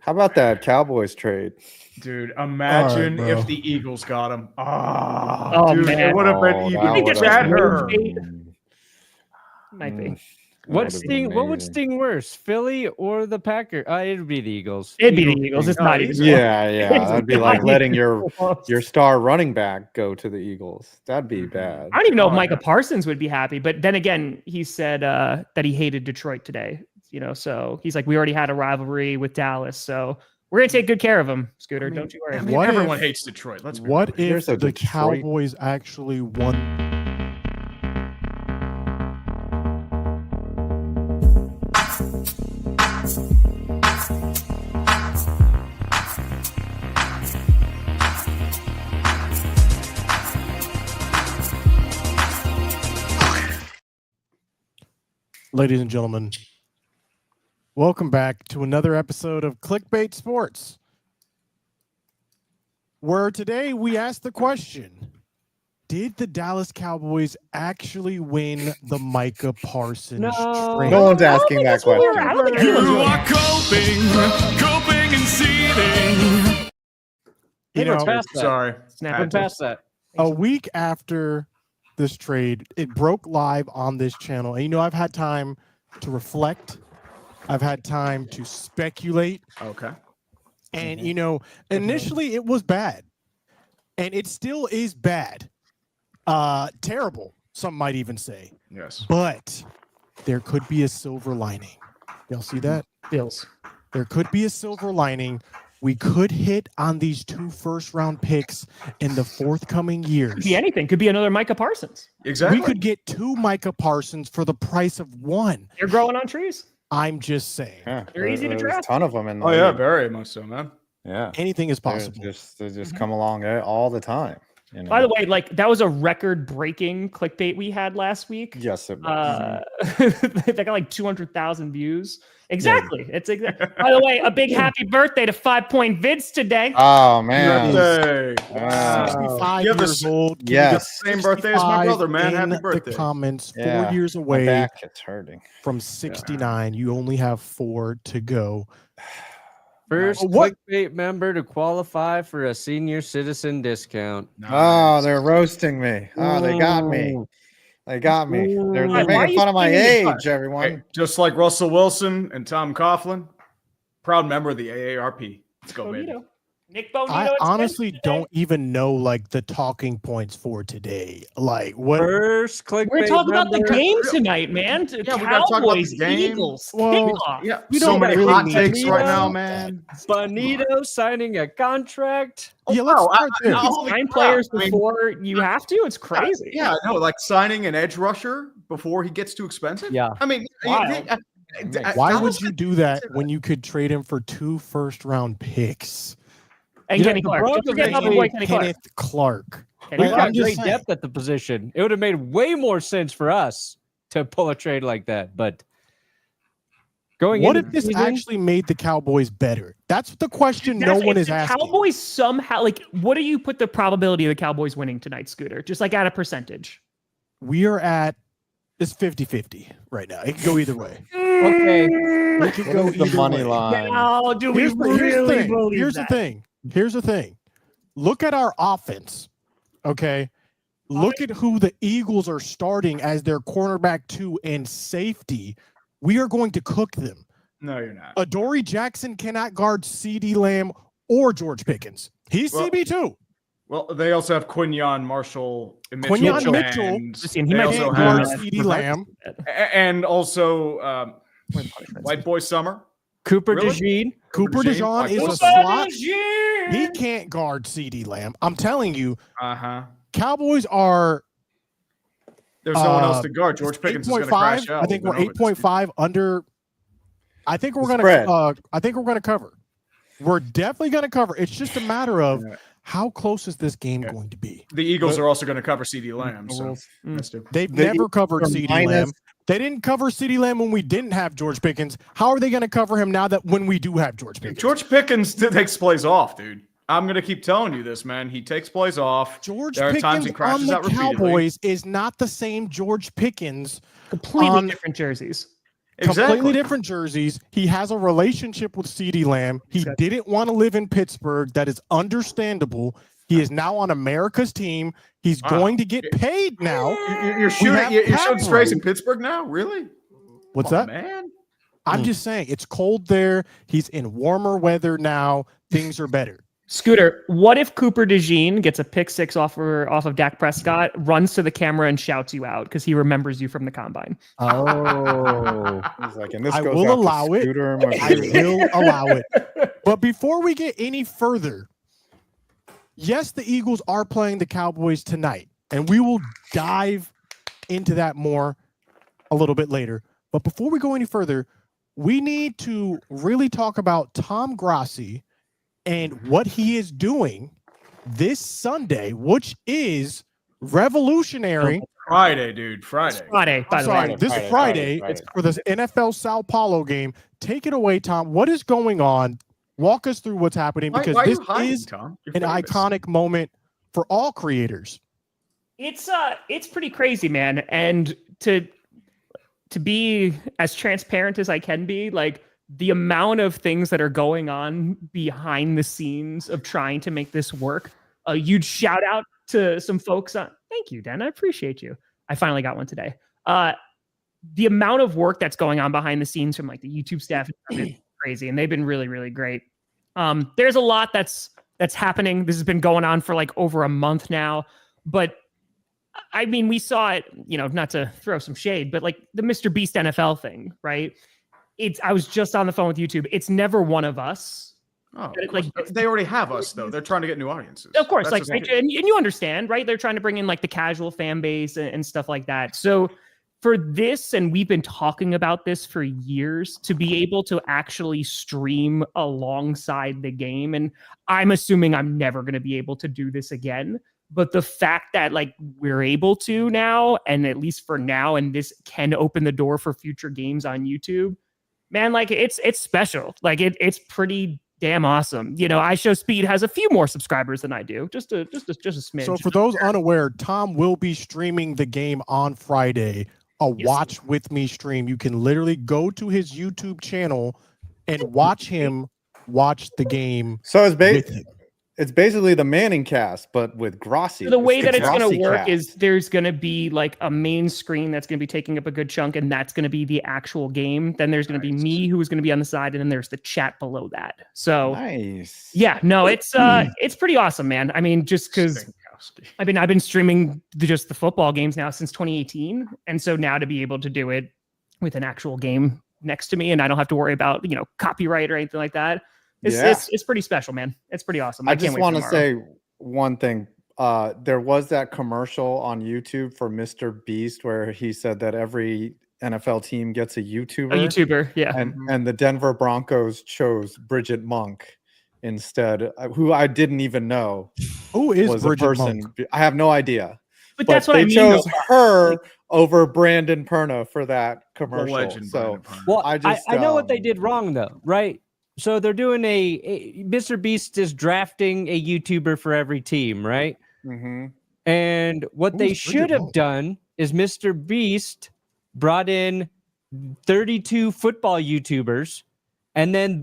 How about that Cowboys trade? Dude, imagine All right, if the Eagles got him. Oh, Dude, man. it would have been Oh, even that would've better. been- Might be. What would've been What would amazing. sting worse, Philly or the Packers? It'd be the Eagles. It'd be the Eagles. It's not even. Yeah, that'd be like not letting even your close. star running back go to the Eagles. That'd be bad. I don't even know if Oh, Micah yeah. Parsons would be happy, but then again, he said that he hated Detroit today. So he's like, we already had a rivalry with Dallas, so we're gonna take good care of him, Scooter. Don't you worry. I mean, What everyone if- hates Detroit. Let's be What real. if Here's a the Detroit- Cowboys actually won? Ladies and gentlemen, welcome back to another episode of Clickbait Sports, where today we ask the question, did the Dallas Cowboys actually win the Micah Parsons No. trade? No one's asking that I question. don't think anyone's You really- are coping and seething. You We're know, past that. Sorry. Snap We're into it. past that. a week after this trade, it broke live on this channel. And I've had time to reflect. I've had time to speculate. Okay. And, initially it was bad. And it still is bad. Terrible, some might even say. Yes. But there could be a silver lining. Y'all see that? Bills. There could be a silver lining. We could hit on these 2 first-round picks in the forthcoming years. Could be anything. Could be another Micah Parsons. Exactly. We could get 2 Micah Parsons for the price of 1. They're growing on trees. I'm just saying. Yeah, They're easy to there's draft. a ton of them in the Oh yeah, league. very much so, man. Yeah. Anything is They're possible. They just come along all the time. By the way, that was a record-breaking clickbait we had last week. Yes, it was. They got like 200,000 views. Exactly. It's exactly. By the way, a big happy birthday to 5 Point Vids today. Oh man. Birthday. Wow. 65 You have the years old. Give me Yes. the Same birthday as my 65 brother, man. in Happy birthday. The comments, 4 Yeah. years My away back is hurting. from 69. You only have 4 to go. First What- clickbait member to qualify for a senior citizen discount. Oh, they're roasting me. Oh, they got me. They got me. They're Why are making you fun of my singing it? age, everyone. Hey, just like Russell Wilson and Tom Coughlin, proud member of the AARP. Let's go, baby. Bonito. Nick Bonito. I it's honestly today. don't even know the talking points for today. What? First clickbait We're talking about the member- game tonight, man. Yeah, we gotta talk about the Cowboys, game. Eagles, Well, kickoff. Yeah, We so don't many really hot need takes to right do now, that. man. Bonito signing a contract. Yeah, let's wow, start there. holy Sign crap. players I mean, before you have to. It's crazy. Yeah, no, like signing an edge rusher before he gets too expensive. Yeah. I mean, Wild. Why would you do that when you could trade him for 2 first-round picks? And Yeah, Kenny the Clark. Don't Broncos forget about my actually- boy Kenny Clark. Kenneth Clark. Kenny We've Clark. I'm got just great saying. depth at the position. It would have made way more sense for us to pull a trade like that. But going What into if this the season, actually made the Cowboys better? That's the question That's- no one if is the asking. Cowboys somehow what do you put the probability of the Cowboys winning tonight, Scooter? Just at a percentage. We are at it's 50-50 right now. It can go either way. okay, It could go What is the either money way. line? Oh, do we Here's the really thing. believe Here's that? the thing. Here's the thing. Look at our offense. Okay. Look at who the Eagles are starting as their cornerback 2 and safety. We are going to cook them. No, you're not. Adoree Jackson cannot guard CeeDee Lamb or George Pickens. He's Well, CB2. Well, they also have Quinyon Marshall and Mitchell. Quinyon Mitchell. and Listen, he they might also Can't be guard have, CeeDee Lamb. and also White Boy Summer. Cooper Really? DeJean. Cooper DeJean, DeJean like is a Cooper slot. He can't guard CeeDee Lamb. I'm telling you, Uh-huh. Cowboys are There's no one else to guard. George Pickens is going to 8.5. crash out. I think We've we're been over this. 8.5 under. I think we're The gonna. spread. I think we're gonna cover. We're definitely gonna cover. It's just a matter of Yeah. how close is this game Yeah. going to be. The Eagles are also going to cover CeeDee Lamb. So that's two. They've The never covered are CeeDee minus- Lamb. They didn't cover CeeDee Lamb when we didn't have George Pickens. How are they going to cover him now that when we do have George Pickens? George Pickens takes plays off, dude. I'm going to keep telling you this, man. He takes plays off. George There are times Pickens he crashes on the out repeatedly. Cowboys is not the same George Pickens. Completely on- different jerseys. Completely different jerseys. He has a relationship with CeeDee Lamb. He didn't want to live in Pittsburgh. That is understandable. He is now on America's team. He's going to get paid now. You're shooting strays in Pittsburgh now? Really? What's that? Man? I'm just saying, it's cold there. He's in warmer weather now. Things are better. Scooter, what if Cooper DeJean gets a pick six off of Dak Prescott, runs to the camera and shouts you out because he remembers you from the combine? Oh, He's like, and this I goes will out to allow it. Scooter and I McAfee. will allow it. But before we get any further, yes, the Eagles are playing the Cowboys tonight, and we will dive into that more a little bit later. But before we go any further, we need to really talk about Tom Grassi and what he is doing this Sunday, which is revolutionary. Friday, dude. Friday. Friday, by I'm the way. sorry, this Friday. It's for the NFL Sao Paulo game. Take it away, Tom. What is going on? Walk us through what's happening, because Why are this you hiding, is Tom? an iconic moment for all creators. It's pretty crazy, man. And to be as transparent as I can be, like, the amount of things that are going on behind the scenes of trying to make this work. A huge shout out to some folks on. Thank you, Dan. I appreciate you. I finally got one today. The amount of work that's going on behind the scenes from like the YouTube staff is crazy, and they've been really, really great. There's a lot that's happening. This has been going on for like over a month now, but I mean, we saw it, not to throw some shade, but like the MrBeast NFL thing, right? I was just on the phone with YouTube. It's never one of us. Oh, like they already have us though. They're trying to get new audiences. Of course, That's and you understand, right? They're trying to bring in like the casual fan base and stuff like that. So for this, and we've been talking about this for years, to be able to actually stream alongside the game, and I'm assuming I'm never going to be able to do this again. But the fact that like we're able to now, and at least for now, and this can open the door for future games on YouTube, man, like it's special. Like it's pretty damn awesome. iShowSpeed has a few more subscribers than I do. Just a smidge. So for those unaware, Tom will be streaming the game on Friday. Watch with me stream. You can literally go to his YouTube channel and watch him watch the game. So it's basically the Manning cast, but with Grassi. The way that it's going to Grassi work cast. is there's going to be like a main screen that's going to be taking up a good chunk, and that's going to be the actual game. Then there's going to be me, who's going to be on the side, and then there's the chat below that. So nice. Yeah, no, it's pretty awesome, man. I mean, just because I've been streaming just the football games now since 2018, and so now to be able to do it with an actual game next to me, and I don't have to worry about copyright or anything like that. It's pretty special, man. It's pretty awesome. I just want to say one thing. There was that commercial on YouTube for MrBeast where he said that every NFL team gets a YouTuber. Yeah. And the Denver Broncos chose Bridget Monk instead, who I didn't even know. Who is was Bridget a person. Monk? I have no idea. But that's what they I mean. chose her over Brandon Perna for that commercial. Legend, so well, I know what they did wrong though, right? So they're doing MrBeast is drafting a YouTuber for every team, right? Mm-hmm. And what they should have done is MrBeast brought in 32 football YouTubers, and then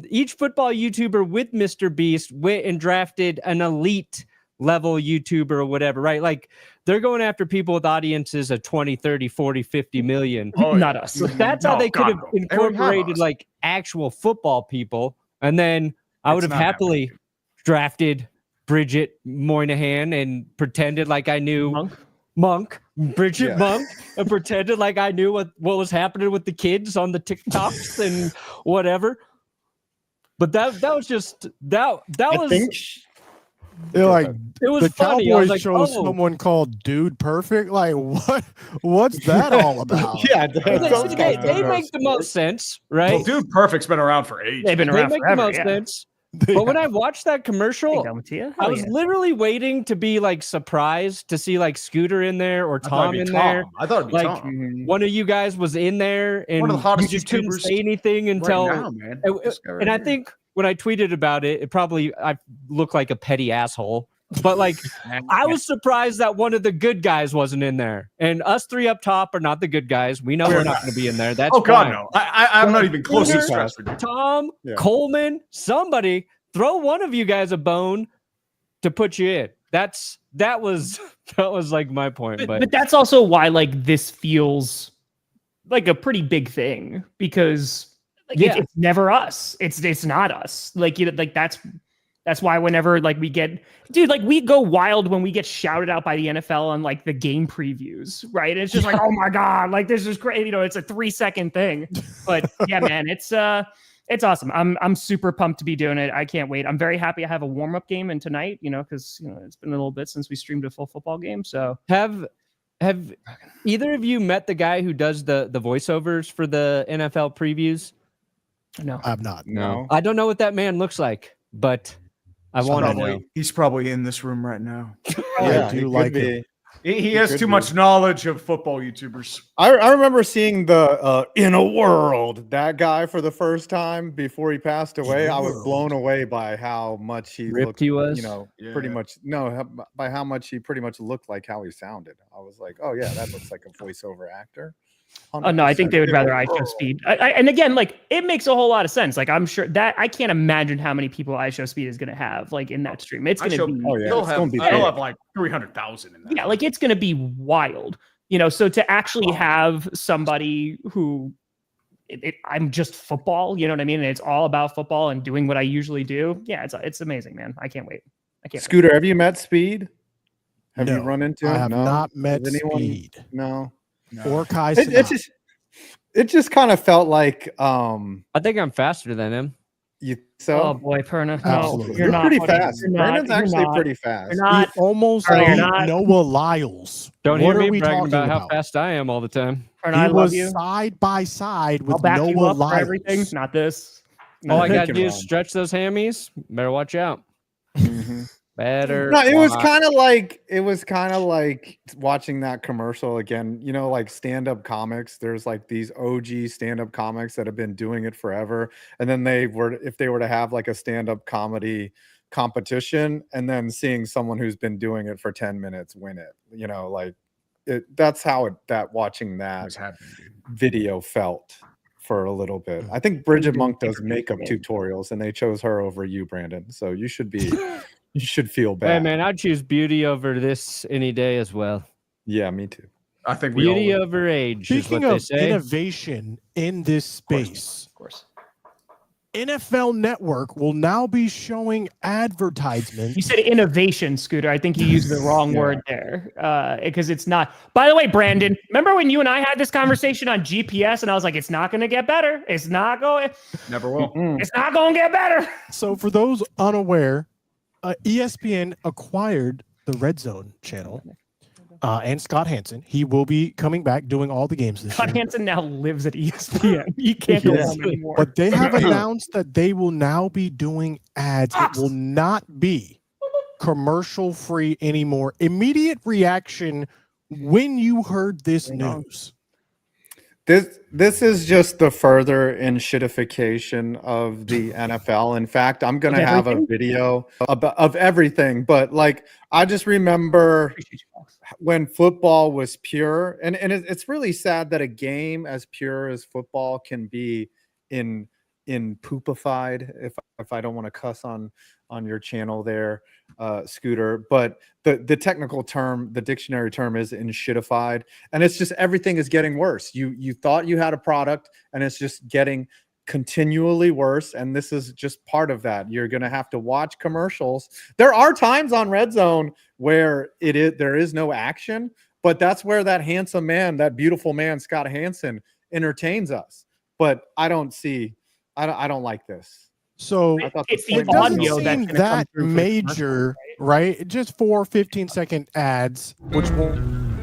each football YouTuber with MrBeast went and drafted an elite level YouTuber or whatever, right? Like they're going after people with audiences of 20, 30, 40, 50 million. Oh, not us. So that's how they could have incorporated like actual football people. And then I would have happily drafted Bridget Moynihan and pretended like I knew Bridget Monk, and pretended like I knew what was happening with the kids on the TikToks and whatever. But that was just that was. They're like, it was the funny. Cowboys chose someone called Dude Perfect. Like, what's that all about? Yeah, they make the most sense, right? Well, Dude Perfect's been around for ages. They've been around make forever. the most sense. But when I watched that commercial, I was literally waiting to be like surprised to see like Scooter in there or Tom in there. I thought it'd be like Tom. one of you guys was in there, and one of the hottest you just couldn't YouTubers say anything until. Right now, man. And I think when I tweeted about it, I looked like a petty asshole. but like I was surprised that one of the good guys wasn't in there. And us three up top are not the good guys. We know we're not going to be in there. That's God, fine. no. I'm not even close to stressed with you. Tom, Coleman, somebody throw one of you guys a bone to put you in. That was like my point. But that's also why like this feels like a pretty big thing, because like, it's never us. It's not us. Like, you know, like that's why whenever like we get, dude, like we go wild when we get shouted out by the NFL on like the game previews, right? It's just like, oh my God, like this is great. You know, it's a 3-second thing. But yeah, man, it's awesome. I'm super pumped to be doing it. I can't wait. I'm very happy I have a warm-up game and tonight, you know, because you know it's been a little bit since we streamed a full football game. So have either of you met the guy who does the voiceovers for the NFL previews? No, I've not. No. I don't know what that man looks like, but I want to know. He's probably in this room right now. Yeah, I do he like could it. be. He has too much knowledge of football YouTubers. I remember seeing the In a World, that guy for the first time before he passed away. I was blown away by how much he Ripped looked, he was? you know, pretty much by how much he pretty much looked like how he sounded. I was like, oh yeah, that looks like a voiceover actor. Oh no, I think they would rather I show speed. And again, like it makes a whole lot of sense. Like I'm sure that I can't imagine how many people I show speed is going to have like in that stream. It's going to be. Oh yeah, He'll have like 300,000 in that. Yeah, like it's going to be wild. You know, so to actually have somebody who I'm just football, you know what I mean? And it's all about football and doing what I usually do. Yeah, it's amazing, man. I can't wait. Scooter, have you met Speed? Have No, you run into him? I have not met Speed. No. Or Kai. It just kind of felt like I think I'm faster than him. Oh boy, Perna. No, Absolutely. You're not pretty buddy. fast. You're Brandon's not. actually You're not. pretty fast. You're not. He almost Perna, you're beat not. Noah Lyles. Don't What hear are me we bragging talking about how about? fast I am all the time. Perna, He I love was you. side by side with I'll back you Noah up for Lyles. everything. Not this. All I They got to can do is run. stretch those hammies. Better watch out. Mhm. Better. No, it was watch. kind of like watching that commercial again. You know, like stand-up comics. There's like these OG stand-up comics that have been doing it forever, and then if they were to have like a stand-up comedy competition, and then seeing someone who's been doing it for 10 minutes win it. You know, like that's how watching that video felt for a little bit. I think Bridget Monk does makeup tutorials, and they chose her over you, Brandon. So you should feel bad. Hey man, I'd choose beauty over this any day as well. Yeah, me too. I think we Beauty all over age Speaking is what of they say. innovation in this space, Of course. NFL Network will now be showing advertisements. You said innovation, Scooter. I think you used the wrong word there because it's not. By the way, Brandon, remember when you and I had this conversation on GPS and I was like, it's not going to get better. It's not going. never will. It's not going to get better. So for those unaware, ESPN acquired the Red Zone channel and Scott Hansen. He will be coming back doing all the games this Scott year. Hansen now lives at ESPN. You can't go Yes. home anymore. But they have announced that they will now be doing ads. It will not be commercial free anymore. Immediate reaction when you heard this news. This is just the further shitification of the NFL. In fact, I'm gonna have a video of everything, but like I just remember when football was pure, and it's really sad that a game as pure as football can be in poopified, if I don't want to cuss on your channel there, Scooter, but the technical term, the dictionary term is shitified, and it's just everything is getting worse. You thought you had a product, and it's just getting continually worse, and this is just part of that. You're going to have to watch commercials. There are times on Red Zone where there is no action, but that's where that handsome man, that beautiful man, Scott Hansen, entertains us. But I don't like this. So it's it the doesn't audio seem that's gonna that come through for the major, right? Just 4 15-second ads, which will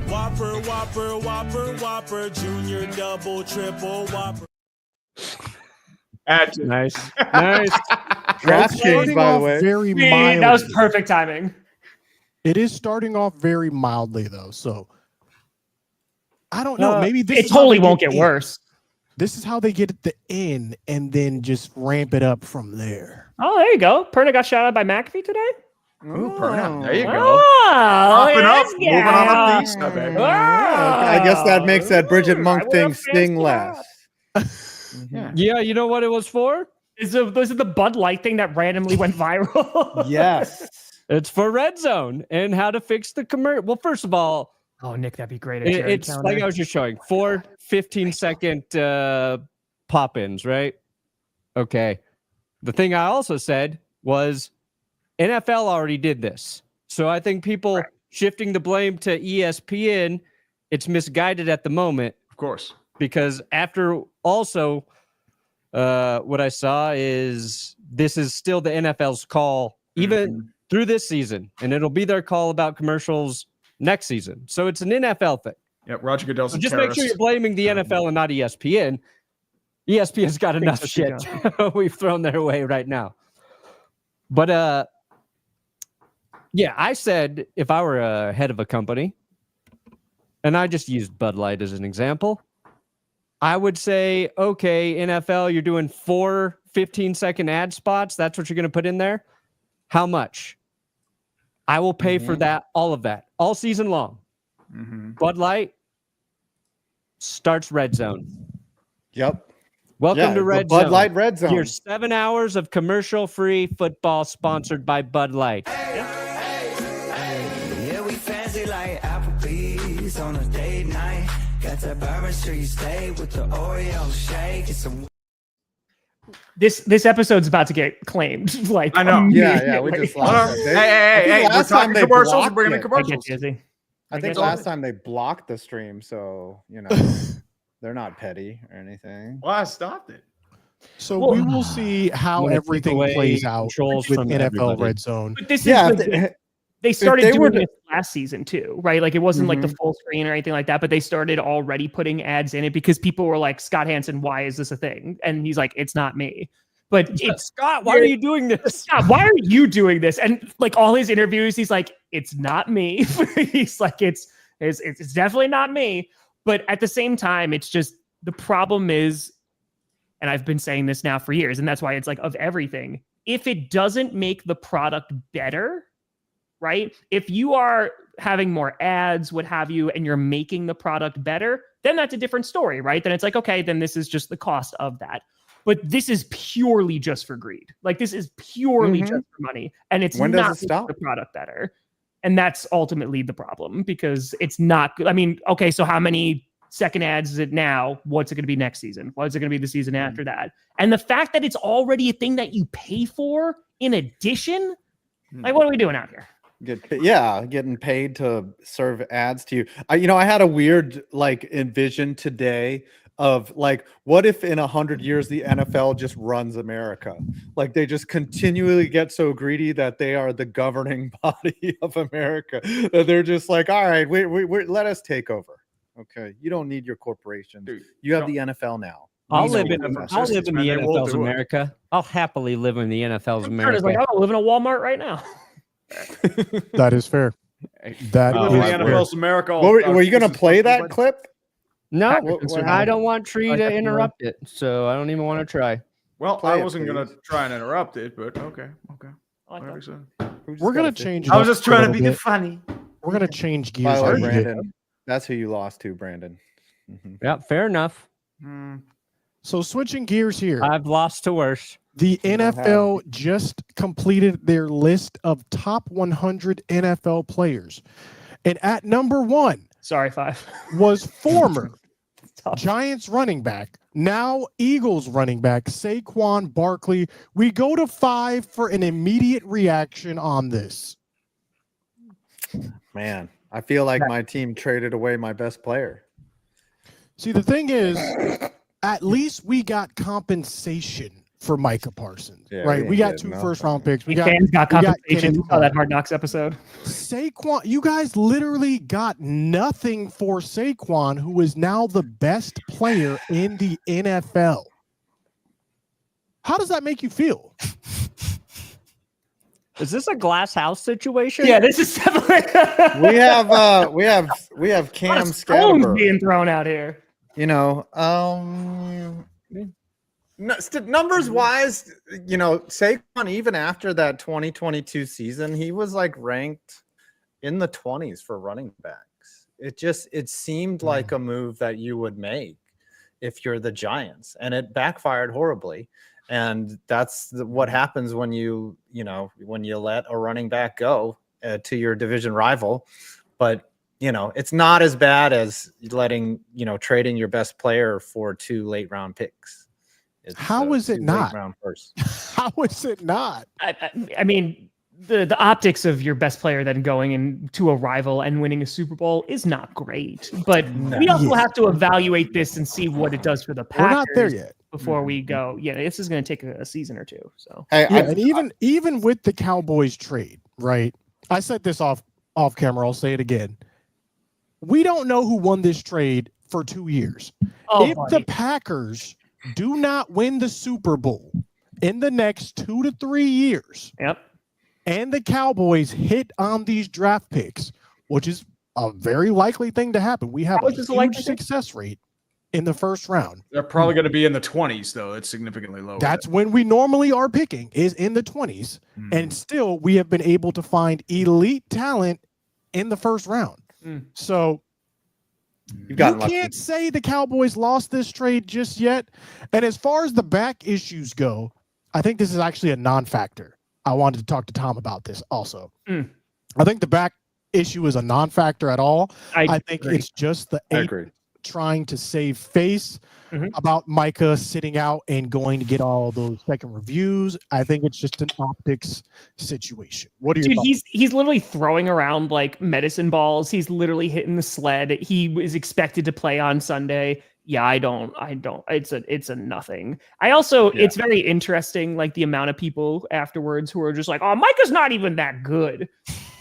Whopper, junior, double, triple, Whopper. Nice. Nice. Draft it's change, starting by the off way. very That mildly. was perfect timing. It is starting off very mildly though, so I don't know. Maybe this It is how totally they won't get in. worse. This is how they get at the end and then just ramp it up from there. Oh, there you go. Perna got shouted out by McAfee today. Ooh, burnout. There you go. Oh, Popping look at up, this moving on guy. up the east side, baby. I guess that makes that Bridget Monk I thing will sting fast less. Yeah. Yeah, you know what it was for? Those are the Bud Light thing that randomly went viral. Yes. It's for Red Zone and how to fix the commercial. Well, first of all, Oh, Nick, that'd be great. it's like I was just showing 4 15-second pop-ins, right? Okay. The thing I also said was NFL already did this. So I think people shifting the blame to ESPN, it's misguided at the moment. Of course. Because after also what I saw is this is still the NFL's call, even through this season, and it'll be their call about commercials next season. So it's an NFL thing. Yep, Roger Goodell's So a just terrorist. make sure you're blaming the NFL and not ESPN. ESPN's got enough shit we've thrown their way right now. But yeah, I said if I were a head of a company, and I just used Bud Light as an example, I would say, okay, NFL, you're doing 4 15-second ad spots. That's what you're going to put in there. How much? I will pay for that, all of that, all season long. Bud Light starts Red Zone. Yep. Welcome to Red Zone. Bud Light Red Zone. Here's 7 hours of commercial-free football sponsored by Bud Light. Yeah, we fancy like Applebee's on a date night. Got that Bourbon Street steak with the Oreo shake. It's some This episode's about to get claimed. Like I know. Yeah, we immediately. just lost it. Hey, we're last time talking they commercials. We're blocked bringing in it. I commercials. get you, Izzy. I think get last it. time they blocked the stream, so they're not petty or anything. Well, I stopped it. So Well, we will see how I'm gonna take everything away plays out controls with from NFL everybody. Red Zone. But this Yeah, is they started they doing were- this last season too, right? Like it wasn't like the full screen or anything like that, but they started already putting ads in it because people were like, Scott Hansen, why is this a thing? And he's like, it's not me. But it's Scott, why are you doing this? Scott, why are you doing this? And like all his interviews, he's like, it's not me. He's like, it's definitely not me. But at the same time, it's just the problem is, and I've been saying this now for years, and that's why it's like of everything. If it doesn't make the product better, right? If you are having more ads, what have you, and you're making the product better, then that's a different story, right? Then it's like, okay, then this is just the cost of that. But this is purely just for greed. Like this is purely just for money, and it's When does not it stop? the product better. And that's ultimately the problem because it's not good. I mean, okay, so how many second ads is it now? What's it going to be next season? What's it going to be the season after that? And the fact that it's already a thing that you pay for in addition, like what are we doing out here? Getting paid to serve ads to you. I had a weird envision today of what if in 100 years the NFL just runs America? Like they just continually get so greedy that they are the governing body of America. That they're just like, all right, we let us take over. Okay, you don't need your corporation. Dude, you have the NFL now. I'll These live are in investors, the man. They will NFL's do it. America. I'll happily live in the NFL's It's America. like, I live in a Walmart right now. That is fair. That We is live in the fair. NFL's America. Were you going to play that clip? No, What I don't want Tree to definitely. interrupt it, so I don't even want to try. Well, Play I it, wasn't going please. to try and interrupt it, but okay. I like Whatever you that. said. We're gonna change. it I was up just a trying to little be bit. funny. We're gonna change By gears. the way, a little bit. Brandon, that's who you lost to, Brandon. Mhm. Yeah, fair enough. So switching gears here, I've lost to worse. the don't have- NFL just completed their list of top 100 NFL players, and at number 1 Sorry, 5. was former Tough. Giants running back, now Eagles running back, Saquon Barkley. We go to 5 for an immediate reaction on this. Man, I feel like my team traded away my best player. See, the thing is, at least we got compensation for Micah Parsons, Yeah, right? we We ain't got getting 2 first-round nothing. picks. We Fans got we got compensation. Kenneth You saw that Walker. Hard Knocks episode. Saquon, you guys literally got nothing for Saquon, who is now the best player in the NFL. How does that make you feel? Is this a glass house situation? Yeah, this is definitely We have Cam a lot of stones Scatterberg. being thrown out here. Numbers wise, Saquon, even after that 2022 season, he was like ranked in the 20s for running backs. It seemed like a move that you would make if you're the Giants, and it backfired horribly. And that's what happens when you let a running back go to your division rival. But it's not as bad as trading your best player for 2 late round picks. How is it not? How is it not? I mean, the optics of your best player then going into a rival and winning a Super Bowl is not great. But we also have to evaluate this and see what it does for the Packers. We're not there yet. Before we go, this is going to take a season or two. So, and even with the Cowboys trade, right? I said this off camera. I'll say it again. We don't know who won this trade for 2 years. The Packers do not win the Super Bowl in the next 2 to 3 years, and the Cowboys hit on these draft picks, which is a very likely thing to happen. We have a huge success rate in the first round. They're probably going to be in the 20s, though. It's significantly lower. That's when we normally are picking, is in the 20s. And still, we have been able to find elite talent in the first round. So you can't say the Cowboys lost this trade just yet. And as far as the back issues go, I think this is actually a non-factor. I wanted to talk to Tom about this also. I think the back issue is a non-factor at all. I think it's just the trying to save face about Micah sitting out and going to get all those second reviews. I think it's just an optics situation. What do you? He's literally throwing around like medicine balls. He's literally hitting the sled. He was expected to play on Sunday. Yeah, I don't. It's a nothing. It's very interesting, like the amount of people afterwards who are just like, "Oh, Micah's not even that good,"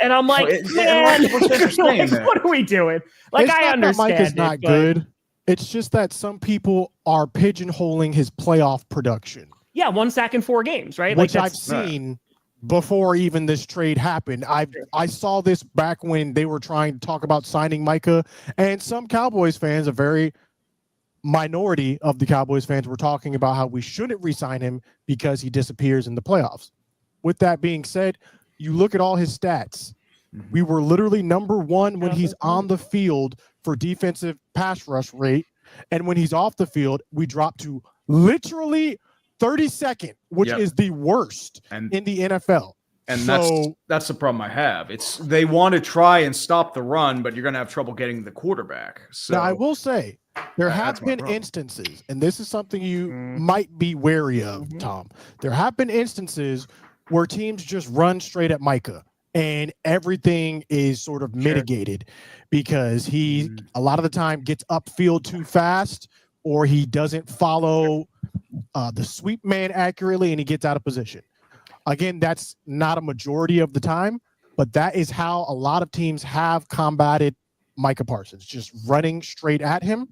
and I'm like, "Man, what are we doing?" Like, I understand Micah's not good. It's just that some people are pigeonholing his playoff production. Yeah, 1 sack in 4 games, right? Which I've seen before even this trade happened. I saw this back when they were trying to talk about signing Micah, and some Cowboys fans, a very minority of the Cowboys fans, were talking about how we shouldn't re-sign him because he disappears in the playoffs. With that being said, you look at all his stats. We were literally number 1 when he's on the field for defensive pass rush rate. And when he's off the field, we drop to literally 32nd, which is the worst in the NFL. And that's the problem I have. They want to try and stop the run, but you're going to have trouble getting the quarterback. So now I will say there have been instances, and this is something you might be wary of, Tom. There have been instances where teams just run straight at Micah and everything is sort of mitigated because he a lot of the time gets upfield too fast, or he doesn't follow the sweep man accurately and he gets out of position. Again, that's not a majority of the time, but that is how a lot of teams have combated Micah Parsons, just running straight at him.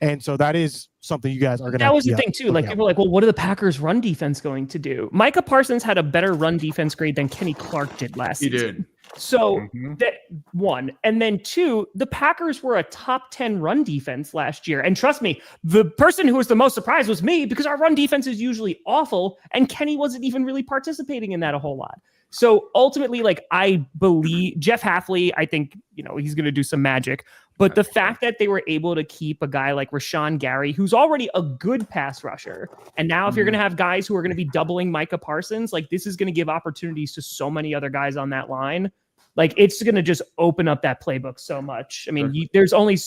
And so that is something you guys are going to. That was the thing too. Like people were like, well, what are the Packers run defense going to do? Micah Parsons had a better run defense grade than Kenny Clark did last season. He did. So that 1, and then 2, the Packers were a top 10 run defense last year. And trust me, the person who was the most surprised was me, because our run defense is usually awful. And Kenny wasn't even really participating in that a whole lot. So ultimately, like, I believe Jeff Hafley, I think, he's going to do some magic. But the fact that they were able to keep a guy like Rashawn Gary, who's already a good pass rusher, and now if you're going to have guys who are going to be doubling Micah Parsons, like, this is going to give opportunities to so many other guys on that line. Like, it's going to just open up that playbook so much. I mean, there's only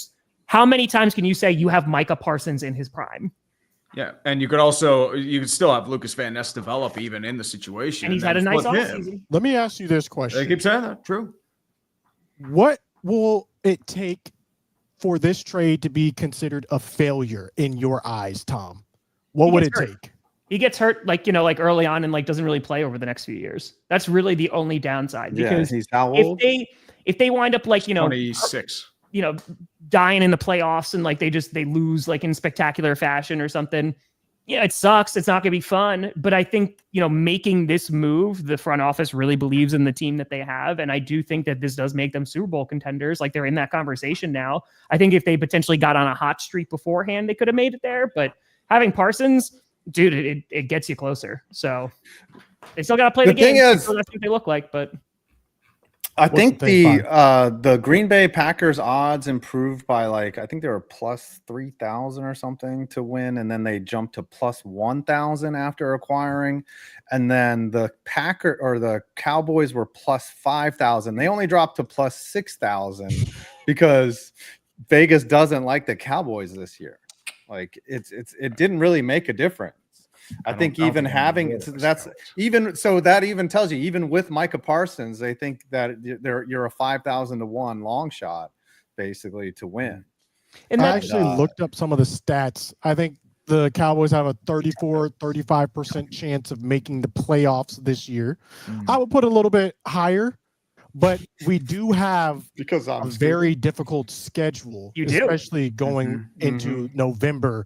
how many times can you say you have Micah Parsons in his prime? Yeah, and you could still have Lucas Van Ness develop even in the situation. And he's had a nice offseason. Let me ask you this question. They keep saying that. True. What will it take for this trade to be considered a failure in your eyes, Tom? What would it take? He gets hurt, like early on, and doesn't really play over the next few years. That's really the only downside. Because he's how old? If they wind up 26, dying in the playoffs and they lose in spectacular fashion or something, it sucks. It's not going to be fun. But I think making this move, the front office really believes in the team that they have, and I do think that this does make them Super Bowl contenders. Like, they're in that conversation now. I think if they potentially got on a hot streak beforehand, they could have made it there. But having Parsons, dude, it gets you closer. So they still got to play the thing game. is, So that's what they look like, but I think the Green Bay Packers odds improved by like, I think they were plus 3,000 or something to win, and then they jumped to plus 1,000 after acquiring, and then the Cowboys were plus 5,000. They only dropped to plus 6,000 because Vegas doesn't like the Cowboys this year. Like it didn't really make a difference. I think even having that even tells you, even with Micah Parsons, they think that you're a 5,000 to 1 long shot basically to win. And I actually looked up some of the stats. I think the Cowboys have a 35% chance of making the playoffs this year. I would put a little bit higher, but we do have a very difficult schedule, especially going into November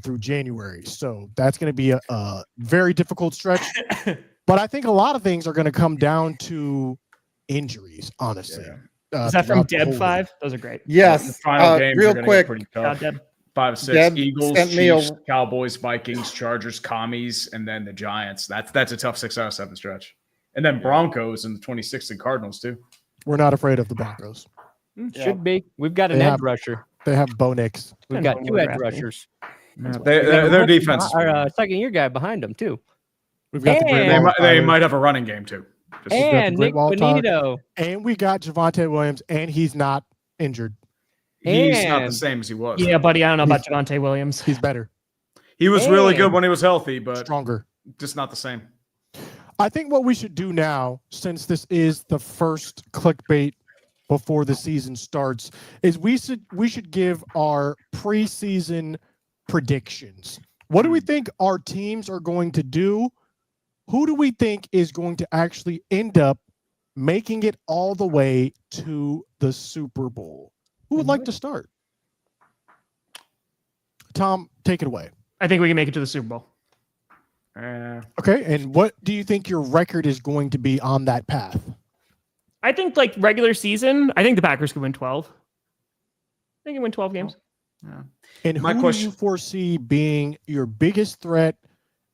through January. So that's going to be a very difficult stretch. But I think a lot of things are going to come down to injuries, honestly. Yeah. Is that from Deb 5? Those are great. Yes. The final games real are quick. Pretty tough. Deb. 5, 6. Deb Eagles, sent me Chiefs, Cowboys, Vikings, Chargers, Commies, and then the Giants. That's a tough 6 out of 7 stretch. And then Broncos and the 26th and Cardinals too. We're not afraid of the Broncos. Should be. We've got an edge rusher. They have Bo Nix. We've got 2 edge rushers. Their defense. Our second-year guy behind them too. We've got they might have a running game too. And Nick Bonito. And we got Javonte Williams, and he's not injured. He's not the same as he was. Yeah, buddy. I don't know about Javonte Williams. He's better. He was really good when he was healthy, but stronger. Just not the same. I think what we should do now, since this is the first clickbait before the season starts, is we should give our preseason predictions. What do we think our teams are going to do? Who do we think is going to actually end up making it all the way to the Super Bowl? Who would like to start? Tom, take it away. I think we can make it to the Super Bowl. Okay, and what do you think your record is going to be on that path? I think like regular season, I think the Packers could win 12. I think they win 12 games. Yeah. And who do you foresee being your biggest threat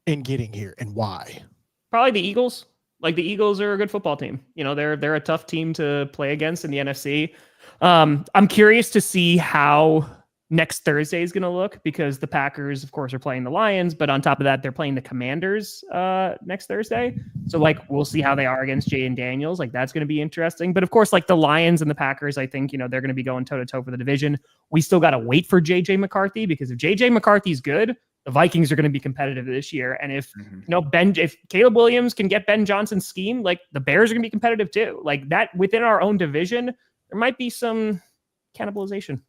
in getting here, and why? Probably the Eagles. Like the Eagles are a good football team. You know, they're a tough team to play against in the NFC. I'm curious to see how next Thursday is going to look, because the Packers, of course, are playing the Lions, but on top of that, they're playing the Commanders next Thursday. So, like, we'll see how they are against Jay and Daniels. Like, that's going to be interesting. But, of course, like the Lions and the Packers, I think, you know, they're going to be going toe-to-toe for the division. We still got to wait for J.J. McCarthy, because if J.J. McCarthy's good, the Vikings are going to be competitive this year. And if, you know, if Caleb Williams can get Ben Johnson's scheme, like, the Bears are going to be competitive too. Like, that within our own division, there might be some cannibalization.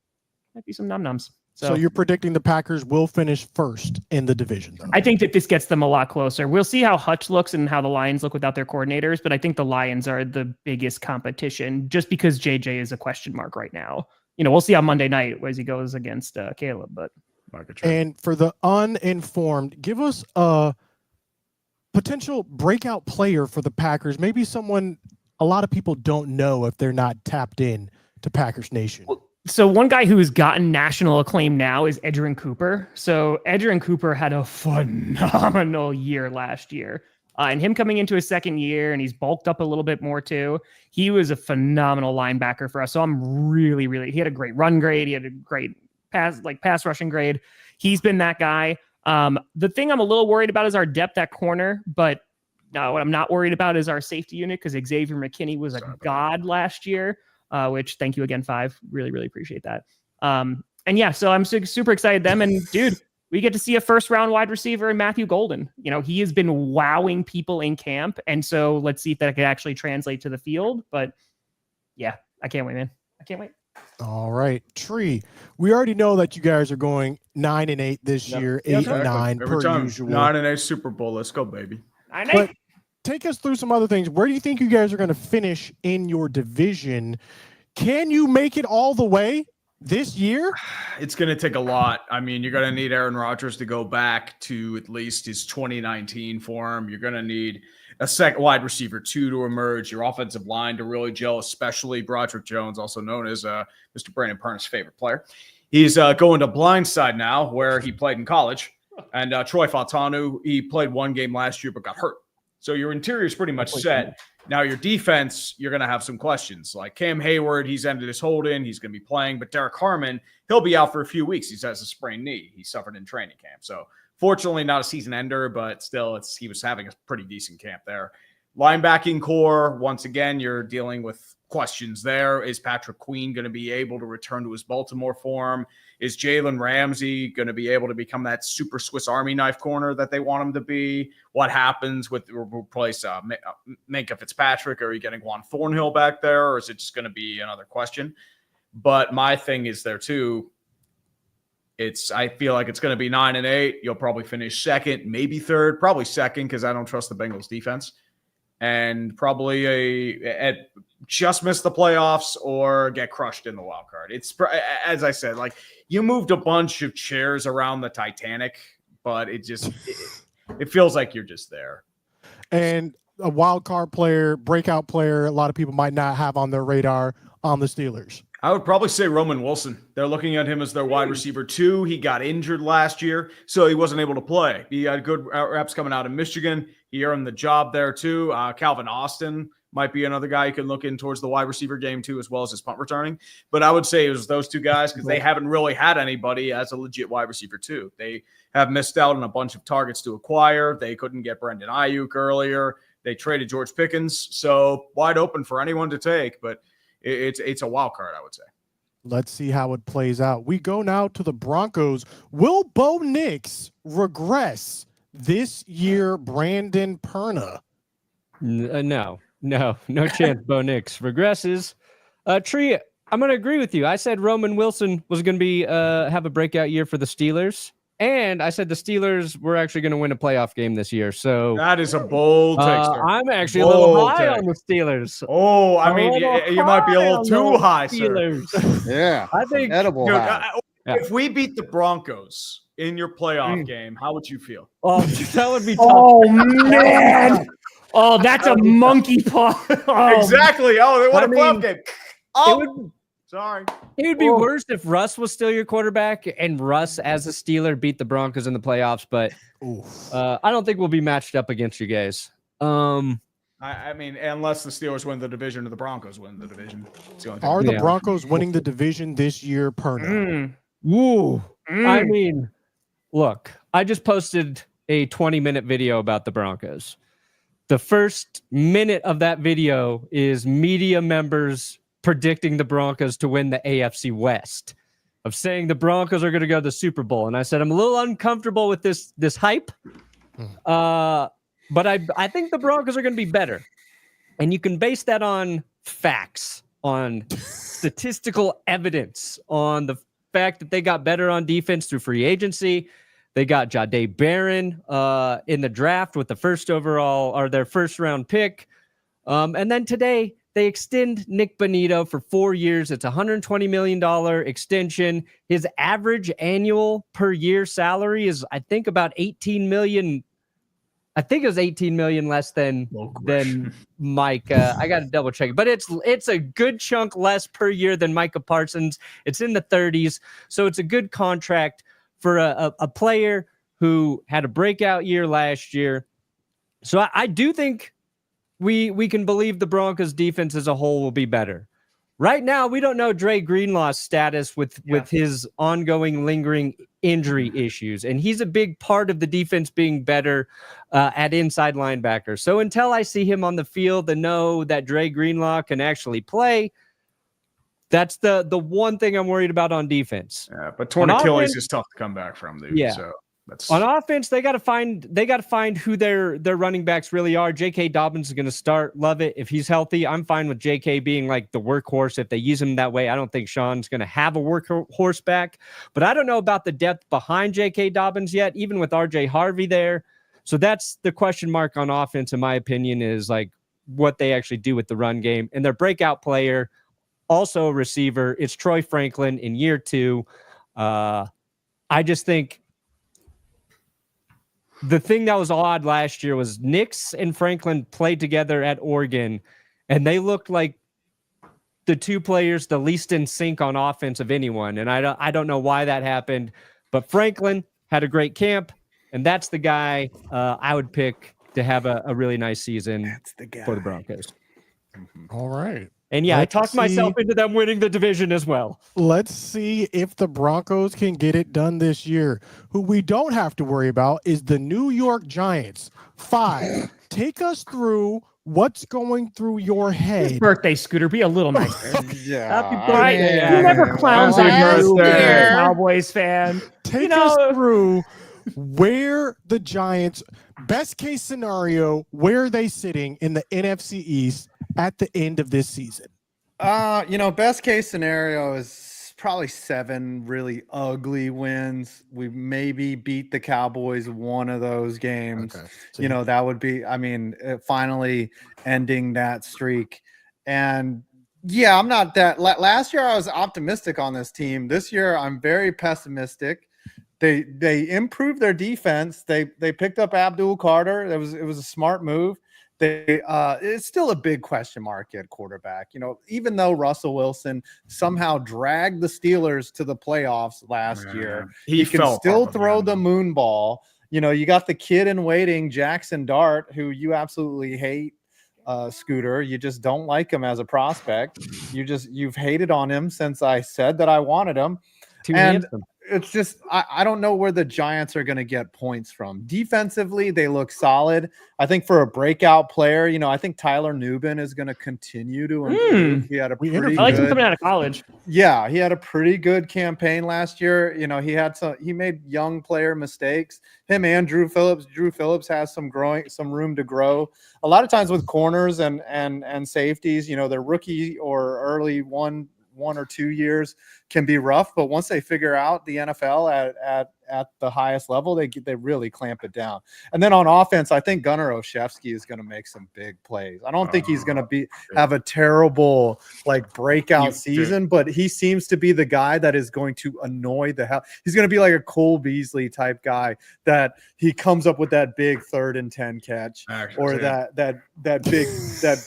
Might be some num-nums. So you're predicting the Packers will finish first in the division, though? I think that this gets them a lot closer. We'll see how Hutch looks and how the Lions look without their coordinators, but I think the Lions are the biggest competition just because JJ is a question mark right now. You know, we'll see on Monday night as he goes against Caleb. But and for the uninformed, give us a potential breakout player for the Packers. Maybe someone a lot of people don't know if they're not tapped in to Packers Nation. So one guy who has gotten national acclaim now is Edgerrin Cooper. So Edgerrin Cooper had a phenomenal year last year. And him coming into his second year, and he's bulked up a little bit more too. He was a phenomenal linebacker for us. So I'm really, he had a great run grade. He had a great pass rushing grade. He's been that guy. The thing I'm a little worried about is our depth at corner, but what I'm not worried about is our safety unit, because Xavier McKinney was a god last year. Which thank you again, 5. Really appreciate that. And yeah, so I'm super excited them. And dude, we get to see a first round wide receiver in Matthew Golden. You know, he has been wowing people in camp. And so let's see if that can actually translate to the field. But yeah, I can't wait, man. I can't wait. All right. Tree, we already know that you guys are going 9-8 this year, 8-9 per usual. 9-8 Super Bowl. Let's go, baby. 9-8. Take us through some other things. Where do you think you guys are going to finish in your division? Can you make it all the way this year? It's going to take a lot. I mean, you're going to need Aaron Rodgers to go back to at least his 2019 form. You're going to need a second wide receiver 2 to emerge, your offensive line to really gel, especially Broderick Jones, also known as Mr. Brandon Perna's favorite player. He's going to blindside now, where he played in college. And Troy Fautanu, he played one game last year but got hurt. So your interior is pretty much set. Now your defense, you're going to have some questions. Like Cam Hayward, he's ended his hold-in. He's going to be playing. But Derek Harmon, he'll be out for a few weeks. He has a sprained knee. He suffered in training camp. So fortunately not a season ender, but still he was having a pretty decent camp there. Linebacking core, once again, you're dealing with questions there. Is Patrick Queen going to be able to return to his Baltimore form? Is Jalen Ramsey going to be able to become that super Swiss Army knife corner that they want him to be? What happens with replace Micah Fitzpatrick? Are you getting Juan Thornhill back there, or is it just going to be another question? But my thing is there too. I feel like it's going to be 9-8. You'll probably finish second, maybe third, probably second because I don't trust the Bengals defense. And probably just miss the playoffs or get crushed in the wild card. It's, as I said, like you moved a bunch of chairs around the Titanic, but it feels like you're just there. And a wild card player, breakout player, a lot of people might not have on their radar on the Steelers. I would probably say Roman Wilson. They're looking at him as their wide receiver 2. He got injured last year, so he wasn't able to play. He had good reps coming out of Michigan. He earned the job there too. Calvin Austin might be another guy you can look in towards the wide receiver game too, as well as his punt returning. But I would say it was those two guys because they haven't really had anybody as a legit wide receiver 2. They have missed out on a bunch of targets to acquire. They couldn't get Brendan Ayuk earlier. They traded George Pickens, so wide open for anyone to take. But it's a wild card, I would say. Let's see how it plays out. We go now to the Broncos. Will Bo Nix regress this year, Brandon Perna? No chance Bo Nix regresses. Tree, I'm going to agree with you. I said Roman Wilson was going to be have a breakout year for the Steelers. And I said the Steelers were actually going to win a playoff game this year. So that is a bold take. I'm actually a little high on the Steelers. Oh, I mean, you might be a little too high, Steelers. Sir. Yeah, I think edible high. If we beat the Broncos in your playoff game, how would you feel? Oh, that would be tough. Oh man! Oh, that's a monkey paw. Oh. Exactly. Oh, they won a playoff game. Oh. Sorry. It would be worse if Russ was still your quarterback and Russ as a Steeler beat the Broncos in the playoffs, but I don't think we'll be matched up against you guys. I mean, unless the Steelers win the division or the Broncos win the division. Are the Broncos winning the division this year, Perna? I mean, look, I just posted a 20-minute video about the Broncos. The first minute of that video is media members predicting the Broncos to win the AFC West, of saying the Broncos are going to go to the Super Bowl. And I said, I'm a little uncomfortable with this hype. But I think the Broncos are going to be better. And you can base that on facts, on statistical evidence, on the fact that they got better on defense through free agency. They got Jahdae Barron in the draft with the their first round pick. And then today, they extend Nick Bonito for 4 years. It's a $120 million extension. His average annual per year salary is, I think, about $18 million. I think it was $18 million less than Micah. I got to double check it, but it's a good chunk less per year than Micah Parsons. It's in the 30s, so it's a good contract for a player who had a breakout year last year. So I do think we can believe the Broncos defense as a whole will be better. Right now, we don't know Dre Greenlaw's status with his ongoing lingering injury issues, and he's a big part of the defense being better at inside linebacker. So until I see him on the field and know that Dre Greenlaw can actually play, that's the one thing I'm worried about on defense. Yeah, but torn Achilles is tough to come back from, dude. Yeah. So that's on offense, they got to find who their running backs really are. J.K. Dobbins is going to start. Love it. If he's healthy, I'm fine with J.K. being like the workhorse. If they use him that way, I don't think Sean's going to have a workhorse back. But I don't know about the depth behind J.K. Dobbins yet, even with R.J. Harvey there. So that's the question mark on offense, in my opinion, is like what they actually do with the run game. And their breakout player, also a receiver, it's Troy Franklin in year 2. I just think the thing that was odd last year was Nix and Franklin played together at Oregon, and they looked like the two players the least in sync on offense of anyone. And I don't know why that happened, but Franklin had a great camp. And that's the guy I would pick to have a really nice season for the Broncos. All right. And yeah, I talked myself into them winning the division as well. Let's see if the Broncos can get it done this year. Who we don't have to worry about is the New York Giants. 5. Take us through what's going through your head. His birthday, Scooter. Be a little nicer. Yeah. Happy birthday. He never clowns on Happy you, birthday. Cowboys fan. Take us through where the Giants, best case scenario, where are they sitting in the NFC East at the end of this season? Best case scenario is probably 7 really ugly wins. We maybe beat the Cowboys one of those games. Okay. So, That would be, finally ending that streak. And yeah, I'm not that. Last year I was optimistic on this team. This year I'm very pessimistic. They improved their defense. They picked up Abdul Carter. It was a smart move. It's still a big question mark at quarterback. Even though Russell Wilson somehow dragged the Steelers to the playoffs last year, he can still throw the moon ball. You got the kid in waiting, Jackson Dart, who you absolutely hate, Scooter. You just don't like him as a prospect. You've hated on him since I said that I wanted him. Too handsome. It's just I don't know where the Giants are going to get points from. Defensively, they look solid. I think for a breakout player, I think Tyler Nubin is going to continue to improve. He had a pretty I like him coming out of college. Yeah, he had a pretty good campaign last year. He made young player mistakes. Him and Drew Phillips. Drew Phillips has some room to grow. A lot of times with corners and safeties, their rookie or early one or 2 years can be rough, but once they figure out the NFL at the highest level, they really clamp it down. And then on offense, I think Gunnar Olszewski is going to make some big plays. I don't think he's going to have a terrible breakout season, but he seems to be the guy that is going to annoy the hell. He's going to be like a Cole Beasley type guy that he comes up with that big 3rd and 10 catch, that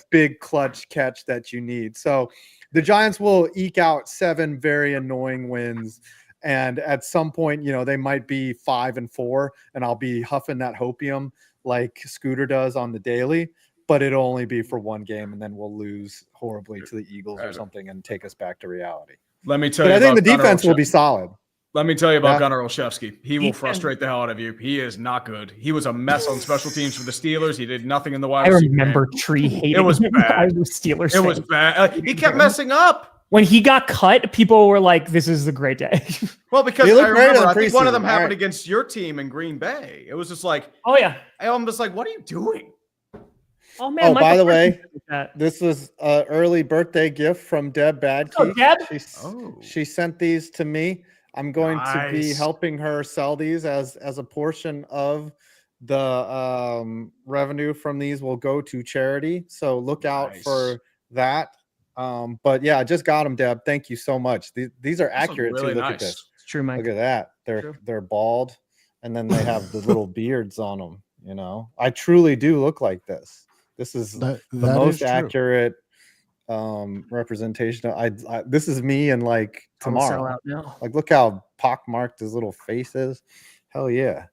big clutch catch that you need. So the Giants will eke out 7 very annoying wins. And at some point, they might be 5-4, and I'll be huffing that hopium like Scooter does on the daily, but it'll only be for one game, and then we'll lose horribly to the Eagles or something and take us back to reality. Let me tell you. But I think the defense will be solid. Let me tell you about Gunnar Olszewski. He will frustrate the hell out of you. He is not good. He was a mess on special teams for the Steelers. He did nothing in the wide receiver game. I remember Tree hating it was bad. The Steelers. It was bad. He kept messing up. When he got cut, people were like, "This is a great day." Well, because I remember, I think one of them happened against your team in Green Bay. It was just like, oh yeah, I'm just like, what are you doing? Oh man! By the way, this was an early birthday gift from Deb Badkey. Oh, Deb. She sent these to me. I'm going to be helping her sell these as a portion of the revenue from these will go to charity. So look out for that. But yeah, I just got them, Deb. Thank you so much. These are accurate really too. Look nice. at this. It's true, Mike. Look at that. They're bald, and then they have the little beards on them. I truly do look like this. This is the most accurate representation. This is me and tomorrow. Look how pockmarked his little face is. Hell yeah.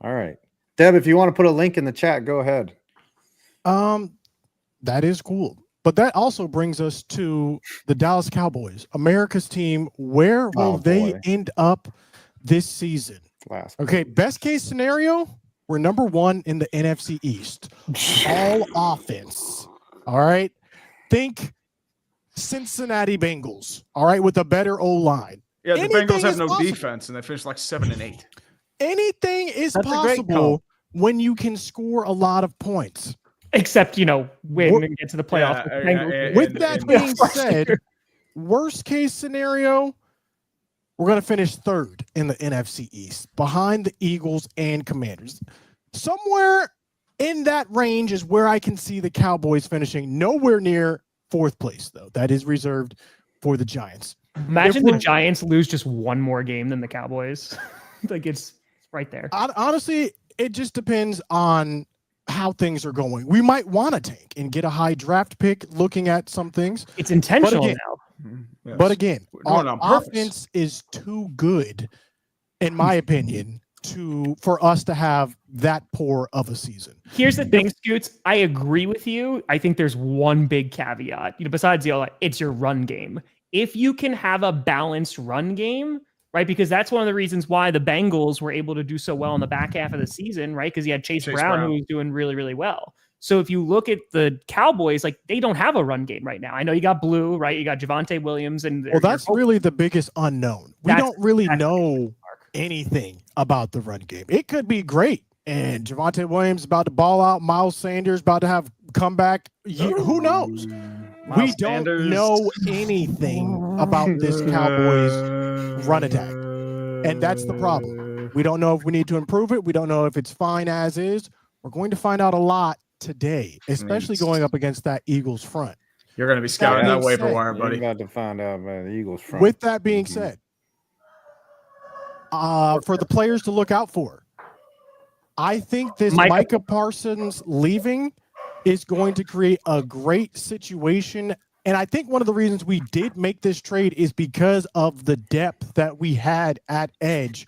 All right, Deb, if you want to put a link in the chat, go ahead. That is cool. But that also brings us to the Dallas Cowboys, America's team. Where will they end up this season? Okay, best case scenario, we're number 1 in the NFC East. All offense. All right. Think Cincinnati Bengals. All right, with a better O-line. Yeah, the Bengals have no defense, and they finished 7-8. Anything is possible when you can score a lot of points. Except, win and get to the playoffs. With that being said, worst case scenario, we're going to finish 3rd in the NFC East, behind the Eagles and Commanders. Somewhere in that range is where I can see the Cowboys finishing. Nowhere near 4th place, though. That is reserved for the Giants. Imagine the Giants lose just one more game than the Cowboys. It's right there. Honestly, it just depends on how things are going. We might want to tank and get a high draft pick looking at some things. It's intentional now. Yes. But again, our offense is too good, in my opinion, for us to have that poor of a season. Here's the thing, Scoots. I agree with you. I think there's one big caveat. Besides it's your run game. If you can have a balanced run game, right? Because that's one of the reasons why the Bengals were able to do so well in the back half of the season, right? Because you had Chase Brown, who was doing really, really well. So if you look at the Cowboys, they don't have a run game right now. I know you got Blue, right? You got Javonte Williams, and that's really the biggest unknown. We don't really know anything about the run game. It could be great, and Javonte Williams about to ball out. Miles Sanders about to have comeback. Who knows? We don't know anything about this Cowboys run attack, and that's the problem. We don't know if we need to improve it. We don't know if it's fine as is. We're going to find out a lot today, especially going up against that Eagles front. You're going to be scouting that waiver wire, buddy. You're about to find out about the Eagles front. With that being said, for the players to look out for, I think this Micah Parsons leaving is going to create a great situation. And I think one of the reasons we did make this trade is because of the depth that we had at edge.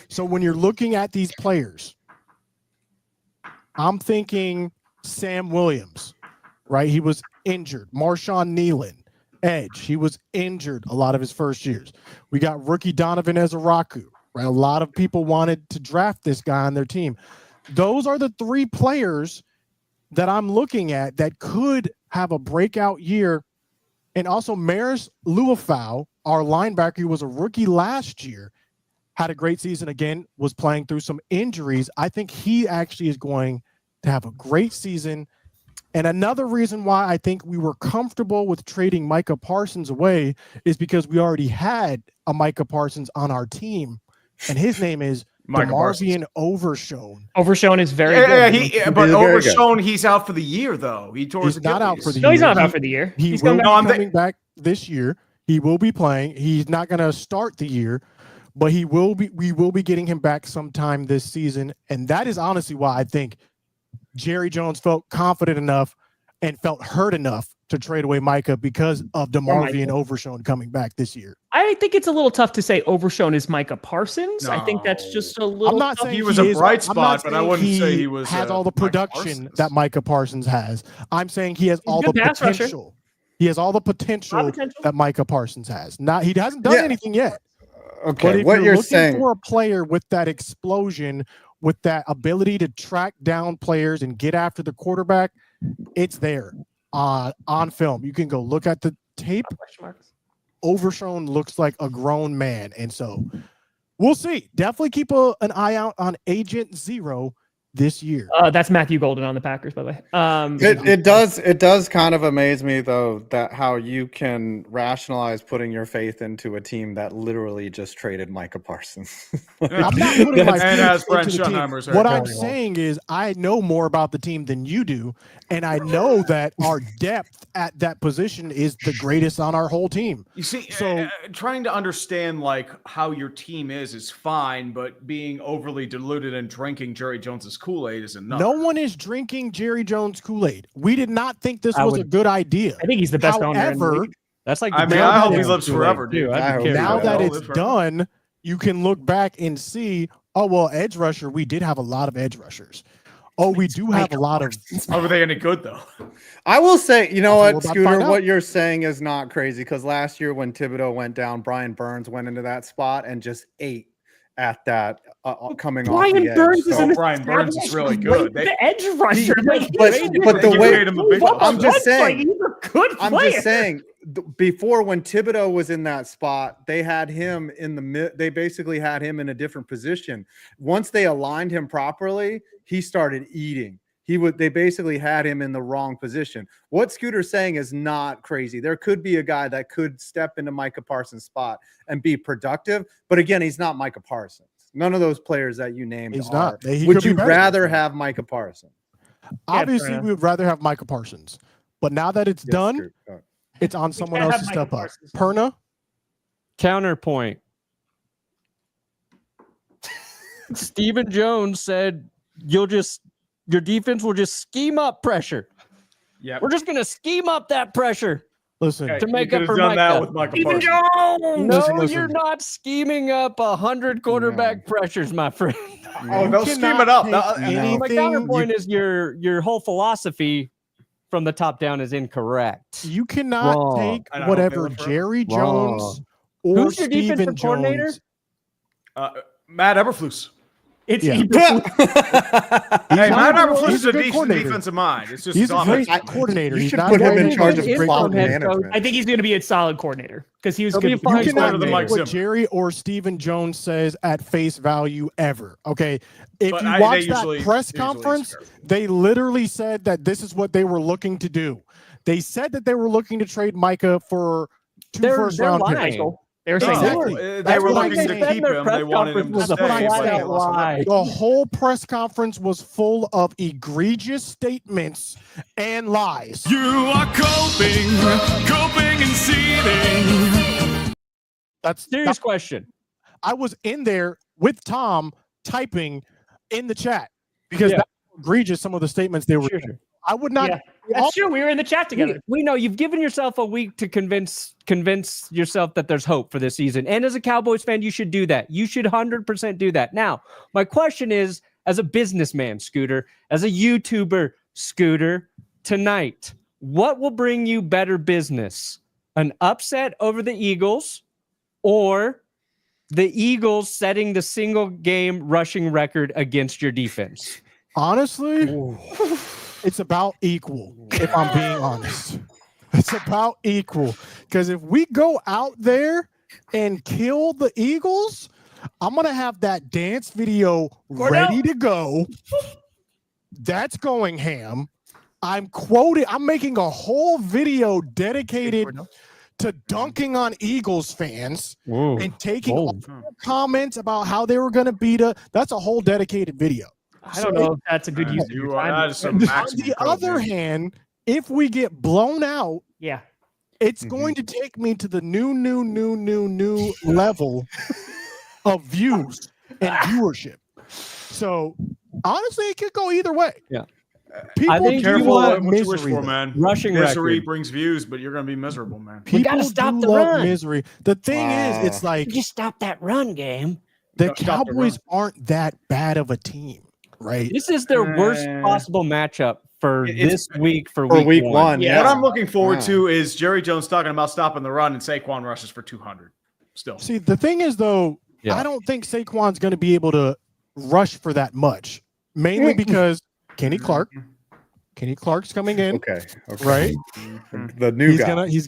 So when you're looking at these players, I'm thinking Sam Williams, right? He was injured. Marshawn Nealon, edge. He was injured a lot of his first years. We got rookie Donovan Ezaraku, right? A lot of people wanted to draft this guy on their team. Those are the three players that I'm looking at that could have a breakout year. And also Maris Luafau, our linebacker, who was a rookie last year, had a great season again, was playing through some injuries. I think he actually is going to have a great season. And another reason why I think we were comfortable with trading Micah Parsons away is because we already had a Micah Parsons on our team, and his name is DeMarvion Overshown. Overshown is very good. But Overshown, he's out for the year, though. He's not out for the year. No, he's not out for the year. He's will be coming back this year. He will be playing. He's not going to start the year, but we will be getting him back sometime this season. And that is honestly why I think Jerry Jones felt confident enough and felt hurt enough to trade away Micah because of DeMarvion Overshown coming back this year. I think it's a little tough to say Overshown is Micah Parsons. No. I think that's just a little. I'm not saying he was a bright spot, but I wouldn't say he has all the production that Micah Parsons has. I'm saying he has all the potential. He has all the potential that Micah Parsons has. He hasn't done anything yet. Okay, but if what you're saying for a player with that explosion, with that ability to track down players and get after the quarterback, it's there on film. You can go look at the tape. Overshown looks like a grown man, and so we'll see. Definitely keep an eye out on Agent Zero this year. That's Matthew Golden on the Packers, by the way. It does kind of amaze me though that how you can rationalize putting your faith into a team that literally just traded Micah Parsons. I'm not putting my faith into the team. What I'm saying is I know more about the team than you do, and I know that our depth at that position is the greatest on our whole team. You see, so trying to understand like how your team is fine, but being overly diluted and drinking Jerry Jones's Kool-Aid is enough. No one is drinking Jerry Jones Kool-Aid. We did not think this was a good idea. I think he's the best owner in the league. That's like I hope he lives forever, dude. Now that it's done, you can look back and see, oh, well, edge rusher, we did have a lot of edge rushers. Oh, we do have a lot of. Are they any good, though? I will say, you know what, Scooter, what you're saying is not crazy because last year when Thibodeau went down, Brian Burns went into that spot and just ate at that coming off the edge. Brian Burns is really good. The edge rusher. But the way I'm just saying, before when Thibodeau was in that spot, they had him in the they basically had him in a different position. Once they aligned him properly, he started eating. They basically had him in the wrong position. What Scooter's saying is not crazy. There could be a guy that could step into Micah Parsons' spot and be productive, but again, he's not Micah Parsons. None of those players that you named he's are. Not. Would you rather have Micah Parsons? Obviously, we would rather have Micah Parsons, but now that it's done, it's on someone else to step up. Perna? Counterpoint. Stephen Jones said, your defense will just scheme up pressure. Yeah, we're just going to scheme up that pressure. Listen, Okay, to make you up could for have done that Micah. with Michael Stephen Parsons. Jones. No, Listen. you're not scheming up 100 quarterback pressures, my friend. Oh, they'll scheme it cannot up. take No. My anything. counterpoint is your whole philosophy from the top down is incorrect. You cannot Wrong. take And I hope whatever they live forever. Jerry Wrong. Jones or Who's your Stephen defensive coordinator? Jones. Matt Eberflus. It's Yeah. Hey, Matt Eberflus he's is a a good decent coordinator. defensive mind. It's just He's his a great offense. coordinator. You He's should not put him very in good. charge of He's clock from head management. coach. I think he's going to be a solid coordinator because he was He'll be good. fine. You He's better cannot than take Mike what Zimmer. Jerry or Stephen Jones says at face value ever. Okay, if But you they watch usually- that press usually conference, scare. they literally said that this is what they were looking to do. They said that they were looking to trade Micah for 2 They're first-round lying. picks. They were saying Exactly. They That's were what I'm looking to saying. keep him. They wanted him to Was stay. a flat but they out lost him. lie. The whole press conference was full of egregious statements and lies. You are coping and seething. That's Serious question. I was in there with Tom typing in the chat because Yeah. that's how egregious some of the statements they were. Sure. I would not. Yeah, that's true. We were in the chat together. We know you've given yourself a week to convince yourself that there's hope for this season. And as a Cowboys fan, you should do that. You should 100% do that. Now, my question is, as a businessman, Scooter, as a YouTuber, Scooter, tonight, what will bring you better business? An upset over the Eagles or the Eagles setting the single game rushing record against your defense? Honestly, it's about equal, if I'm being honest. It's about equal. Because if we go out there and kill the Eagles, I'm going to have that dance video ready to go. That's going ham. I'm making a whole video dedicated to dunking on Eagles fans and taking all the comments about how they were going to beat us. That's a whole dedicated video. I don't know if that's a good use of your time. That is some On maximum the code, other man. hand, if we get blown out, Yeah. it's going to take me to the new level of views and viewership. So honestly, it could go either way. Yeah. People I think do Careful love what you wish misery. for, man. Rushing Misery record. brings views, but you're going to be miserable, man. We People gotta stop do the love run. misery. The thing is, it's like Just stop that run game. the Stop the run. Cowboys aren't that bad of a team, right? This is their worst possible matchup for It's- this week for week one. one. Yeah. What I'm looking forward Yeah. to is Jerry Jones talking about stopping the run and Saquon rushes for 200. Still. See, the thing is, though, Yeah. I don't think Saquon's going to be able to rush for that much, mainly because Kenny Clark's coming in, Okay. right? The new He's guy.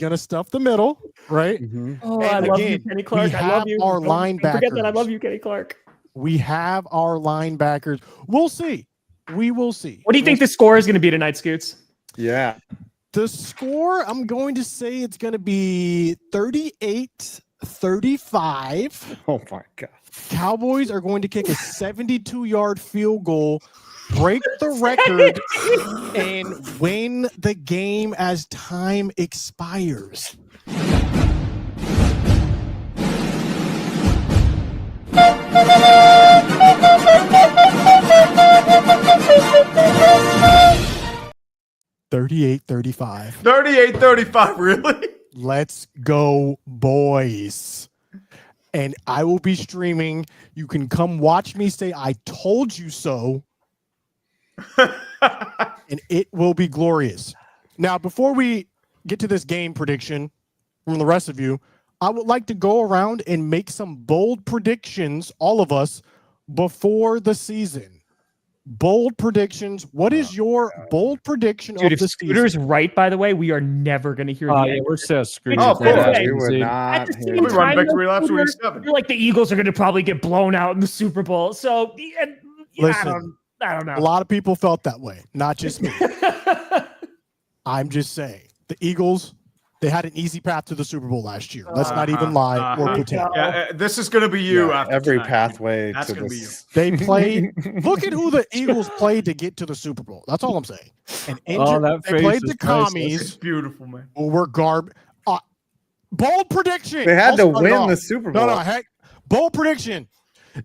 gonna stuff the middle, right? Mhm. Oh, And I love you, again, Kenny Clark. we I love have you. our Don't forget that I linebackers. love you, Kenny Clark. We have our linebackers. We'll see. We will see. What do you think the score is going to be tonight, Scoots? Yeah. The score, I'm going to say it's going to be 38-35. Oh my God. Cowboys are going to kick a 72-yard field goal, break the record, and win the game as time expires. $38-35. 38-35, really? Let's go, boys. And I will be streaming. You can come watch me say, I told you so. And it will be glorious. Now, before we get to this game prediction from the rest of you, I would like to go around and make some bold predictions, all of us, before the season. Bold predictions. What is your bold prediction Dude, of if the Scooter's season? right, by the way, we are never going to hear the Oh, end. yeah, we're so screwed. Oh, with of course. that. We would Dude. not At the hear same We that. run time, victory though, laps Scooter, week 7. I feel like the Eagles are going to probably get blown out in the Super Bowl. So, Listen, I don't a know. lot of people felt that way, not just me. I'm just saying. The Eagles, they had an easy path to the Super Bowl last year. Let's not even lie or pretend. Yeah, this is going to be you. Yeah, after every tonight. pathway That's to gonna be you. this. They played. Look at who the Eagles played to get to the Super Bowl. That's all I'm saying. And that they face played is the It's commies beautiful, man. who were garbage. Bold prediction. They had I'll to start it win off. the Super Bowl. No, heck. Bold prediction.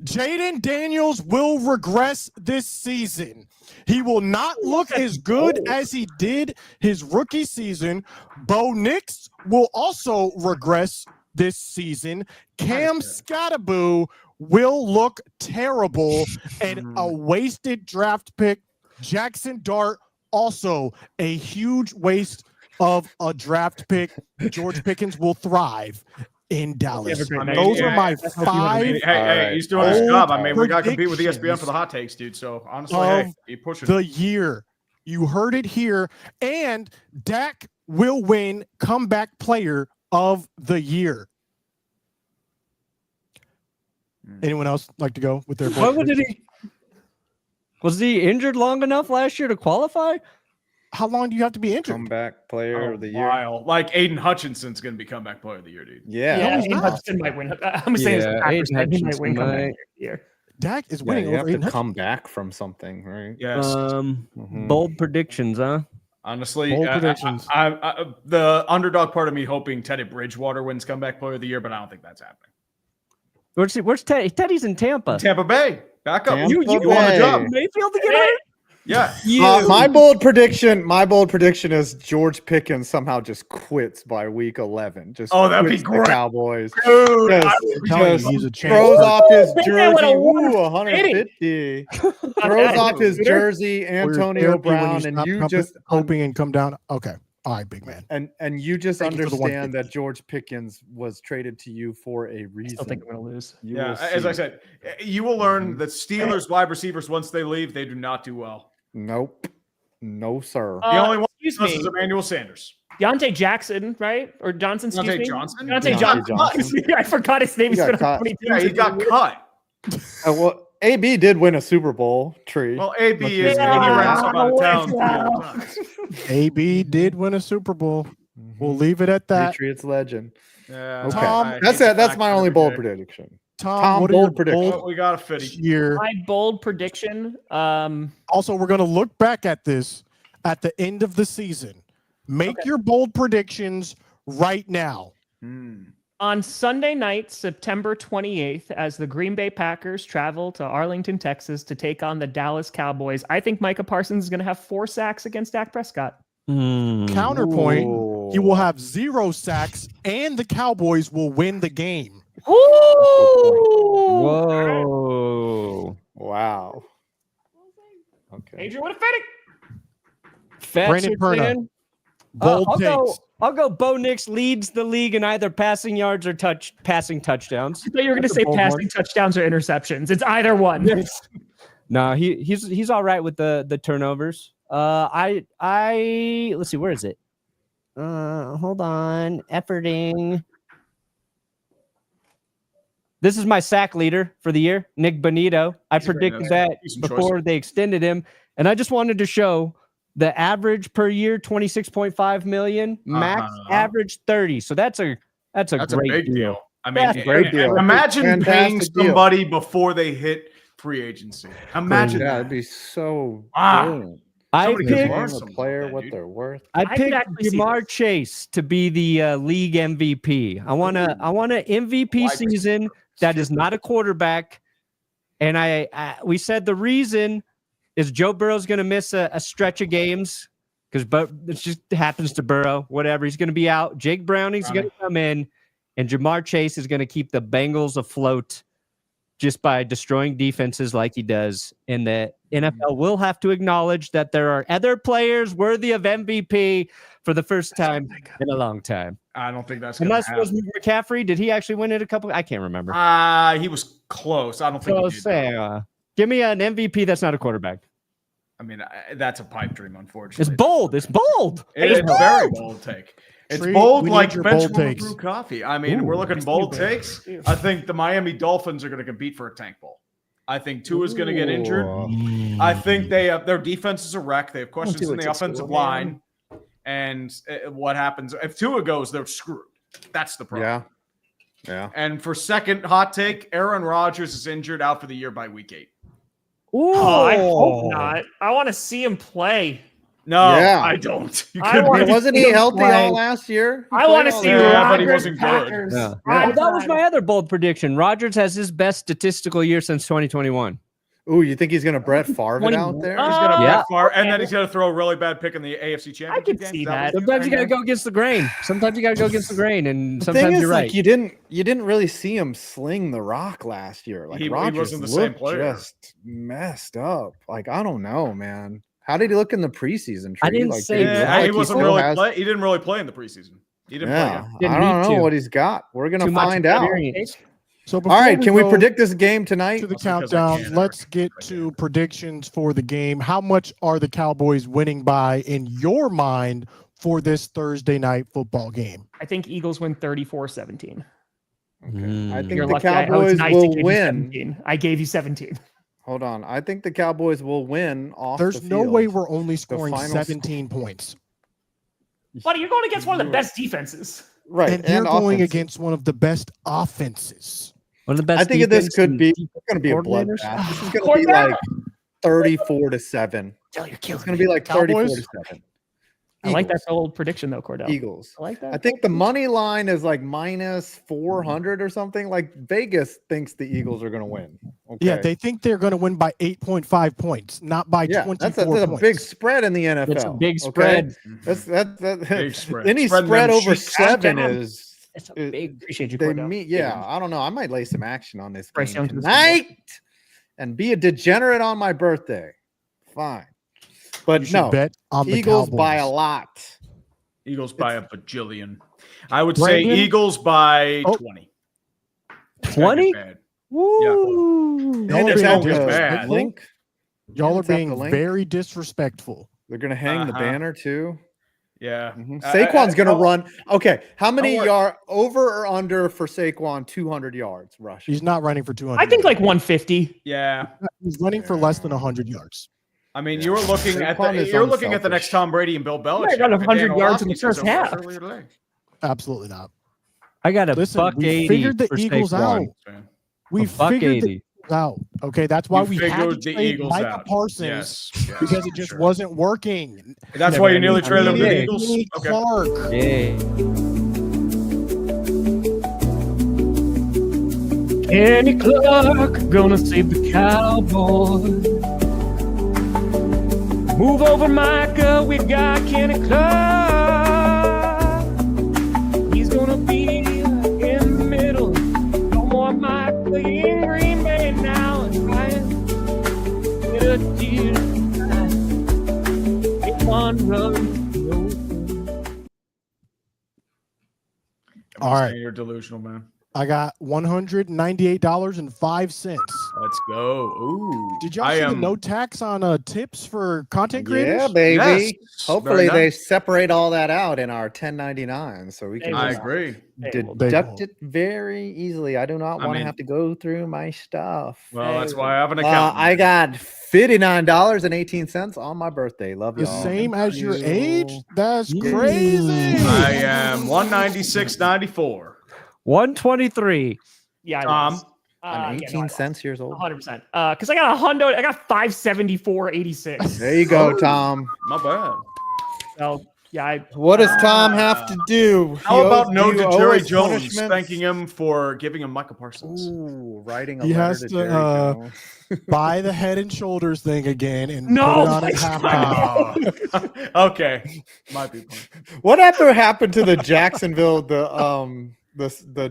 Jaden Daniels will regress this season. He will not look as good as he did his rookie season. Bo Nix will also regress this season. Cam Scattaboo will look terrible, and a wasted draft pick. Jackson Dart, also a huge waste of a draft pick. George Pickens will thrive in Dallas. Those are my 5. Hey, he's doing his job. I mean, we got to compete with ESPN for the hot takes, dude. So honestly, hey, keep pushing. The year. You heard it here. And Dak will win comeback player of the year. Anyone else like to go with their What did he? Was he injured long enough last year to qualify? How long do you have to be injured? Comeback player of the year. While. Like Aiden Hutchinson's going to be comeback player of the year, dude. Yeah. Aiden Hutchinson might win. I'm saying he might win comeback player of the year. Dak is winning you over have to Aiden come back from something, right? Yes. Bold predictions, huh? Honestly, Bold predictions. I the underdog part of me hoping Teddy Bridgewater wins comeback player of the year, but I don't think that's happening. Where's Teddy? Teddy's in Tampa. Tampa Bay. Back up. You Tampa won the job. Bay. Mayfield to get hurt? Yeah. My bold prediction is George Pickens somehow just quits by week 11. Just that'd be quits the great. Cowboys. Dude, Just he's a chance. throws off his Big jersey. man with a Ooh, 150. 150. Throws off his jersey, Antonio Brown, and you just hoping and come down. Okay. All right, big man. and you just Thank you for the understand 150. that George Pickens was traded to you for a I reason. still think I'm going to lose. You yeah, will as I see. said, you will learn that Steelers wide receivers, once they leave, they do not do well. Nope. No, sir. The only one Excuse who does me. is Emmanuel Sanders. Deontay Jackson, right? Or Johnson, excuse Deontay me? Johnson? Deontay Deontay Johnson. I forgot his name. He He's got been caught. on 22. Yeah, he got cut. Well, AB did win a Super Bowl. Tree. Well, AB is Yeah. he ran some out of town. Wow. 3 times. AB did win a Super Bowl. We'll leave it at that. Patriots legend. Yeah, Okay, Tom, I that's hate it. the That's fact my that only every bold day- prediction. Tom, What are your bold prediction? Well, we got a fitty. year? My bold prediction. Also, we're going to look back at this at the end of the season. Make your bold predictions right now. On Sunday night, September 28th, as the Green Bay Packers travel to Arlington, Texas to take on the Dallas Cowboys, I think Micah Parsons is going to have 4 sacks against Dak Prescott. Counterpoint, Ooh. he will have 0 sacks, and the Cowboys will win the game. Whoa. Wow. Okay. Adrian, what a fitting. Brandon Perna. Bold takes. I'll go Bo Nix leads the league in either passing yards or passing touchdowns. I thought you were going to say passing touchdowns or interceptions. It's either one. No, he's all right with the turnovers. Let's see, where is it? Hold on. Efforting. This is my sack leader for the year, Nick Bonito. I predicted that before they extended him, and I just wanted to show the average per year 26.5 million, max average 30. So that's a great big deal. I mean, That's a great deal. Imagine paying Fantastic deal. somebody before they hit free agency. Imagine Yeah, that. it'd be so Ah. brilliant. I Somebody could picked learn Learn something the player about that, what dude. they're worth. I could picked actually see Jamar this. Chase to be the league MVP. I want an MVP Wide season that is not a quarterback. And we said the reason is Joe Burrow's going to miss a stretch of games because it just happens to Burrow. Whatever, he's going to be out. Jake Browning's going to come in, and Jamar Chase is going to keep the Bengals afloat just by destroying defenses like he does. And the NFL will have to acknowledge that there are other players worthy of MVP for the first time in a long time. I don't think that's going to Unless it was happen. McAfee. Did he actually win it a couple? I can't remember. He was close. I don't think he did. Give me an MVP that's not a quarterback. I mean, that's a pipe dream, unfortunately. It's bold. It's bold. It's a very bold take. It's Tree, bold we need like your bench bold warmer takes. brew coffee. I mean, we're looking bold takes. I think the Miami Dolphins are going to compete for a tank bowl. I think Tua's going to get injured. I think their defense is a wreck. They have questions in the offensive line. And what happens if Tua goes, they're screwed. That's the problem. Yeah. And for second hot take, Aaron Rodgers is injured out for the year by week 8. Oh, I hope not. I want to see him play. No, Yeah. I don't. You I couldn't want- be- Wasn't he healthy play. all last year? He I want to played all see year. Yeah, but he Rodgers wasn't good. Packers. Yeah. Prime Oh, that was time. my other bold prediction. Rodgers has his best statistical year since 2021. Ooh, you think he's gonna Brett Favre it out there? He's gonna Yeah. Brett Favre, and then okay. he's gonna throw a really bad pick in the AFC Championship I could game. see Is that. what Sometimes you you're gotta saying? go against the grain. Sometimes you gotta go against the grain, and The sometimes thing is, you're right. like, you didn't really see him sling the rock last year. Like He Rodgers wasn't the same looked player. just messed up. Like I don't know, man. How did he look in the preseason? I Tree? didn't Like, say did that. look Yeah, like he wasn't still really has- play. He didn't really play in the preseason. He didn't Yeah, play. Didn't I don't need know to. what he's got. We're gonna Too much find out. experience. So All before right, can we go predict this game tonight? to the That's because I countdown? can't. Let's get to predictions for the game. How much are the Cowboys winning by in your mind for this Thursday night football game? I think Eagles win 34-17. Okay. I think You're the lucky. I was Cowboys nice to will give you win. 17. I gave you 17. Hold on. I think the Cowboys will win off There's the no field. way we're only scoring final 17 points. Buddy, you're going against one of the best defenses. right. And you're going offense. against one of the best offenses. One of the best. I think this defense could and be defensive it's gonna be a coordinators. bloodbath. This is gonna be Cordell. like 34-7. Tell you're killing It's gonna be like Cowboys? 34-7. I like that Eagles. old prediction though, Cordell. Eagles. I like that. I think the money line is like minus 400 or something. Like Vegas thinks the Eagles are going to win. Okay. Yeah, they think they're going to win by 8.5 points, not by 24 that's a points. big spread in the NFL. It's a big okay? spread. That's Big spread. any Spreading spread them over cheeks. 7 Goddamn. is It's a it- big. Appreciate you, they Cordell. meet. Yeah, I don't know. I might lay some action on this Bryce game Young to the Super Bowl. tonight and be a degenerate on my birthday. Fine, but You should no, bet on the Eagles Cowboys. by a lot. Eagles by a bajillion. I would say Brandon? Eagles by Oh. 20. 20? Bad. Y'all Woo! And are it's being always the bad. disrespectful. link. Y'all are It's at the being link. very disrespectful. They're gonna hang the Uh-huh. banner too. Yeah. Saquon's gonna run. Okay, how many worry. yard over or under for Saquon? 200 yards rushing. He's not running for 200. I think like 150. Yeah. He's running for less than 100 yards. I mean, you were looking at Saquon the is you're looking at the next unselfish. Tom Brady and Bill Belichick. might run and 100 Dan yards in the Orlovsky said first so half. earlier today. Absolutely not. I got a Listen, buck we 80 figured the for Eagles Saquon. out. We A buck figured the 80. Eagles out. Okay, that's why You we had to figured the trade Eagles Micah out. Parsons Yes, yes, because it just sure. wasn't working. That's why you nearly I traded him to the mean, Eagles. Kenny Okay. Clark. Yeah. Kenny Clark gonna save the Cowboys. Move over, Micah. We got Kenny Clark. He's gonna be in the middle. No more Micah in Green Bay now. And Ryan, get a deal. Make one run. All right. You're delusional, man. I got $198.05. Let's go. Ooh. Did y'all see the no tax on tips for content creators? Yeah, baby. Yes. Hopefully Very they nice. separate all that out in our 1099 so we can They I just agree. deduct it very easily. I do not I want to mean- have to go through my stuff. Well, that's why I have an account. I got $59.18 on my birthday. Love The y'all. same as your you. age? That's Yeah. crazy. I am 196.94. 123. Yeah, I Tom, was. I'm 18 cents years old. 100%. Because I got a hundo. I got 574.86. There you go, Tom. My bad. So yeah, What does Tom have to do? How He about owes- no do to you owe Jerry us Jones punishments? spanking him for giving him Micah Parsons? Ooh, writing a He letter has to to, Jerry Jones. Buy the Head and Shoulders thing again and No, put it on at halftime. Okay. Might be fun. Whatever happened to the Jacksonville, the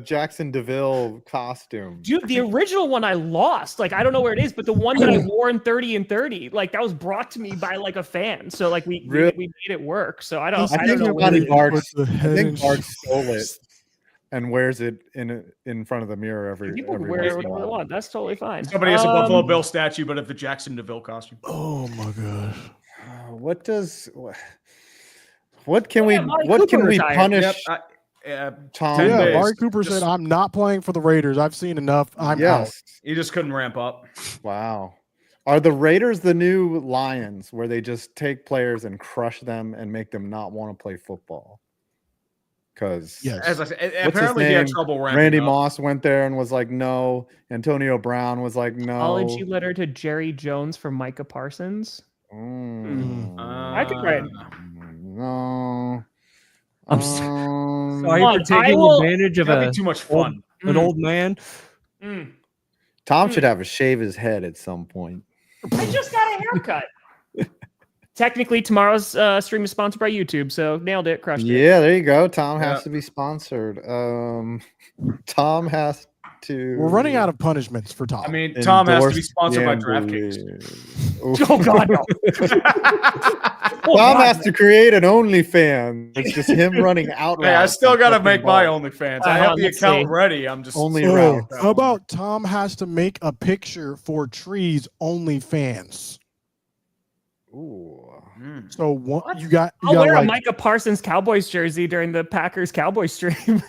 Jackson DeVille costume? dude, the original one I lost. Like I don't know where it is, but the one that I wore in 30 and 30, like that was brought to me by like a fan. So like we Really? made it work. So I don't I know think where Ronnie it is. Bart- With the I Head think and Bart Shoulders. stole it and wears it in front of the mirror every People can every wear once in a whatever they while. want. That's totally fine. Somebody has a Buffalo Bill statue, but of the Jackson DeVille costume. Oh my gosh. What can we Amari what can Cooper we retired. punish Tom? 10 Yeah, days. Amari Cooper Just- said, I'm not playing for the Raiders. I've seen enough. I'm out. Yes. He just couldn't ramp up. Wow. Are the Raiders the new Lions where they just take players and crush them and make them not want to play football? Because Yes. As I said, his apparently he had name? trouble ramping Randy up. Moss went there and was like, no. Antonio Brown was like, no. Apology letter to Jerry Jones for Micah Parsons. I could write. No. I'm sorry Come on, for taking advantage of That'd be too much fun. an old man. Tom should have a shave his head at some point. I just got a haircut. Technically, tomorrow's stream is sponsored by YouTube, so nailed it, crushed it. Yeah, there you go. Tom has to be sponsored. Tom has to. We're running out of punishments for Tom. I mean, Tom has to be sponsored by Gambling. DraftKings. Oh God, no. Tom has to create an OnlyFans. It's just him running out. Hey, I still got to make my OnlyFans. I have the account ready. I'm just Only how about Tom has to make a picture for Tree's OnlyFans? Ooh. So what you got? I'll wear a Micah Parsons Cowboys jersey during the Packers Cowboys stream.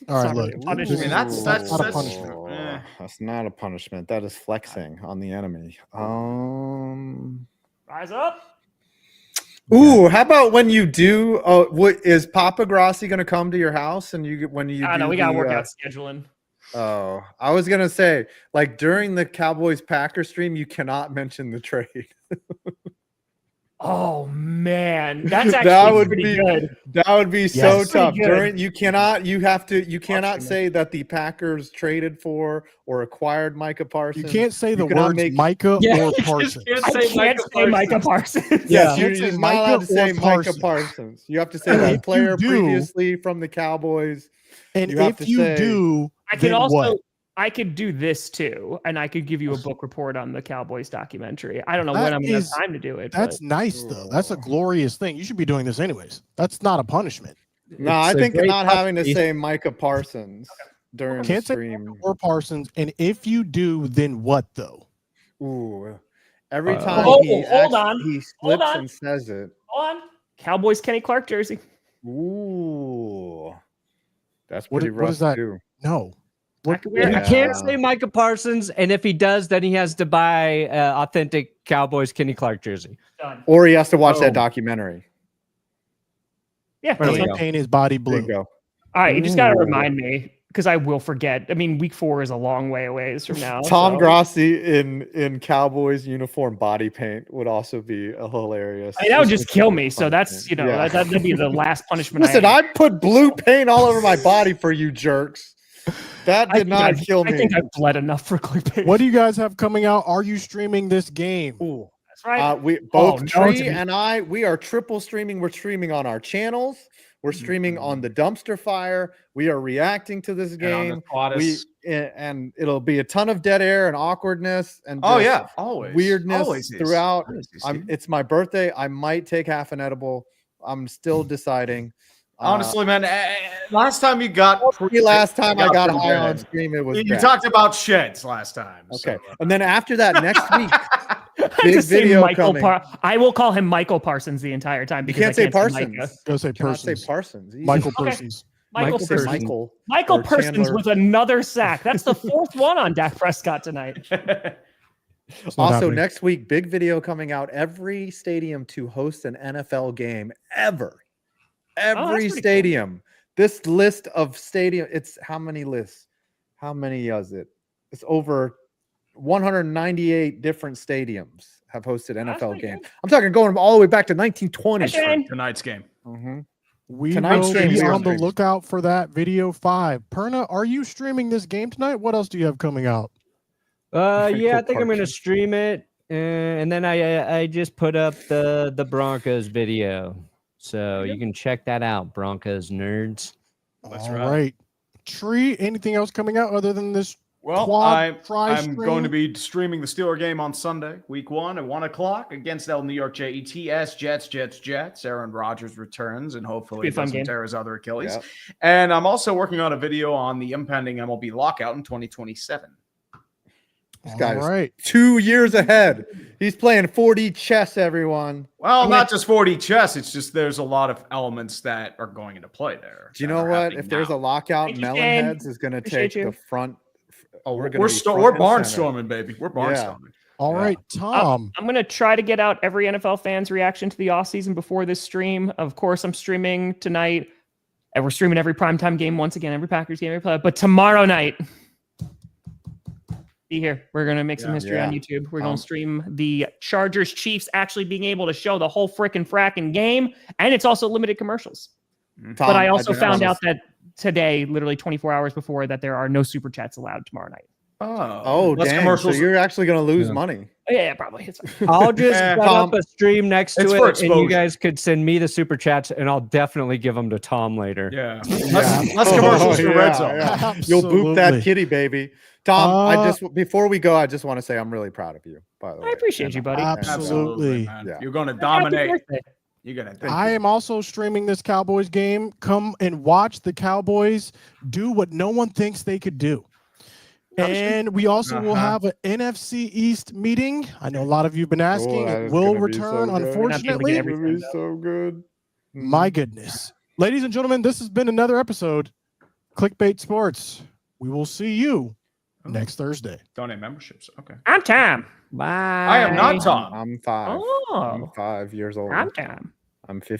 All right, look. punishment. That's not a that's punishment. That's not a punishment. That is flexing on the enemy. Rise up. Ooh, how about when you do? What is Papa Grassi going to come to your house and you when you? I do know we got the, workout scheduling. Oh, I was gonna say like during the Cowboys Packers stream, you cannot mention the trade. Oh man, that's actually pretty good. That would be so Yes. tough. Pretty good. During you cannot say that the Packers traded for or acquired Micah Parsons. You can't say the cannot words Micah or Parsons. I can't say Micah Parsons. Yes, You you're can't say not allowed to Micah say or Micah Parsons. Parsons. You have to say And that if player you do- previously from the Cowboys. And You have if to you say- do, I can then also what? I could do this too, and I could give you a book report on the Cowboys documentary. I don't know when That I'm gonna have is- time to do it. That's nice though. That's a glorious thing. You should be doing this anyways. That's not a punishment. No, I It's a think great not having to opportunity. say Micah Parsons during the Can't say stream. or Parsons. And if you do, then what though? Ooh, every time Oh, he hold on. he Hold slips on. and says it. Hold on. Cowboys Kenny Clark jersey. Ooh, that's What- pretty what rough is that? too. No. I could wear You it. can't say Micah Parsons, and if he does, then he has to buy authentic Cowboys Kenny Clark jersey. Done. Or he has to watch that Oh. documentary. Yeah. There we that's go. fine. Paint his body There you blue. go. All right, you just gotta Ooh. remind me because I will forget. I mean, week 4 is a long way away from now. Tom so- Grassi in Cowboys uniform body paint would also be a hilarious. I mean, that would just kill me. So that's Yeah. that'd be the last punishment. Listen, I I put blue paint all over my body for you jerks. That did not kill me. I think I've bled enough for clickbait. What do you guys have coming out? Are you streaming this game? Ooh. That's right. We Oh, both no, Tree it's a- and I, we are triple streaming. We're streaming on our channels. We're streaming on the Dumpster Fire. We are reacting to this And on the game. Quadus. And it'll be a ton of dead air and awkwardness and Oh just yeah, always weirdness Always is. throughout. Always is, I'm, dude. it's my birthday. I might take half an edible. I'm still deciding. Honestly, man, last time you got Last time I got pretty high on bad. stream, it was You bad. talked about sheds last time. Okay, so, and then after that, next week, I big just say video Michael coming. I will call him Michael Parsons the entire time You because can't I say can't Parsons. Micah. Go say Cannot say Parsons. Parsons. Easy. Michael Okay. Parsons. Michael Michael Parsons. Michael. Michael or Parsons Chandler. with another sack. That's the 4th one on Dak Prescott tonight. It's not Also, happening. next week, big video coming out. Every stadium to host an NFL game ever. Every pretty cool. stadium. This list of stadium. It's how many lists? How many is it? It's over 198 different stadiums have hosted NFL pretty games. I'm talking going all the way back to 1920. Hey, Shane. tonight's game. Mhm. We Tonight's will stream be is on the stream. lookout for that video 5. Perna, are you streaming this game tonight? What else do you have coming out? Yeah, I Cool think I'm gonna cartoon. stream it, and then I just put up the Broncos video, so you can check that out, Broncos nerds. That's All right. right. Tree, anything else coming out other than this? Well, Quad try I'm going to stream? be streaming the Steeler game on Sunday, week 1 at 1 o'clock against the New York Jets. Jets. Aaron Rodgers returns and hopefully Be a fun doesn't game. tear his other Achilles. Yep. And I'm also working on a video on the impending MLB lockout in 2027. This guy All is right. 2 years ahead. He's playing 4D chess, everyone. Well, not just 4D chess. It's just there's a lot of elements that are going into play there. Do you that know are what? happening If there's now. a lockout, Thank you, Shane. Melonheads is going to Appreciate take you. the front. Oh, We're we're gonna be we're front and center. barnstorming, baby. We're barnstorming. All Yeah. right, Tom. I'm going to try to get out every NFL fan's reaction to the offseason before this stream. Of course, I'm streaming tonight, and we're streaming every primetime game once again, every Packers game, every play. But tomorrow night, Be here. We're going to make some history on YouTube. We're going to stream the Chargers Chiefs actually being able to show the whole fracking game. And it's also limited commercials. Tom, but I also found out that today, literally 24 hours before, that there are no super chats allowed tomorrow night. Oh, dang. So you're actually going to lose money. Yeah, probably. It's fine. I'll just set up a stream next to it, and you guys could send me the super chats, and I'll definitely give them to Tom later. Yeah. Less commercials for Red Zone. Yeah. You'll boop that kitty, baby. Tom, before we go, I just want to say I'm really proud of you, by the way. I appreciate you, buddy. Absolutely. Yeah. You're going to dominate. I am also streaming this Cowboys game. Come and watch the Cowboys do what no one thinks they could do. And we also will have an NFC East meeting. I know a lot of you have been asking. It will return, unfortunately. It's gonna be so good. My goodness. Ladies and gentlemen, this has been another episode, Clickbait Sports. We will see you next Thursday. Donate memberships. Okay. I'm Tom. Bye. I am not Tom. I'm 5. Oh. I'm 5 years old. I'm Tom. I'm 50.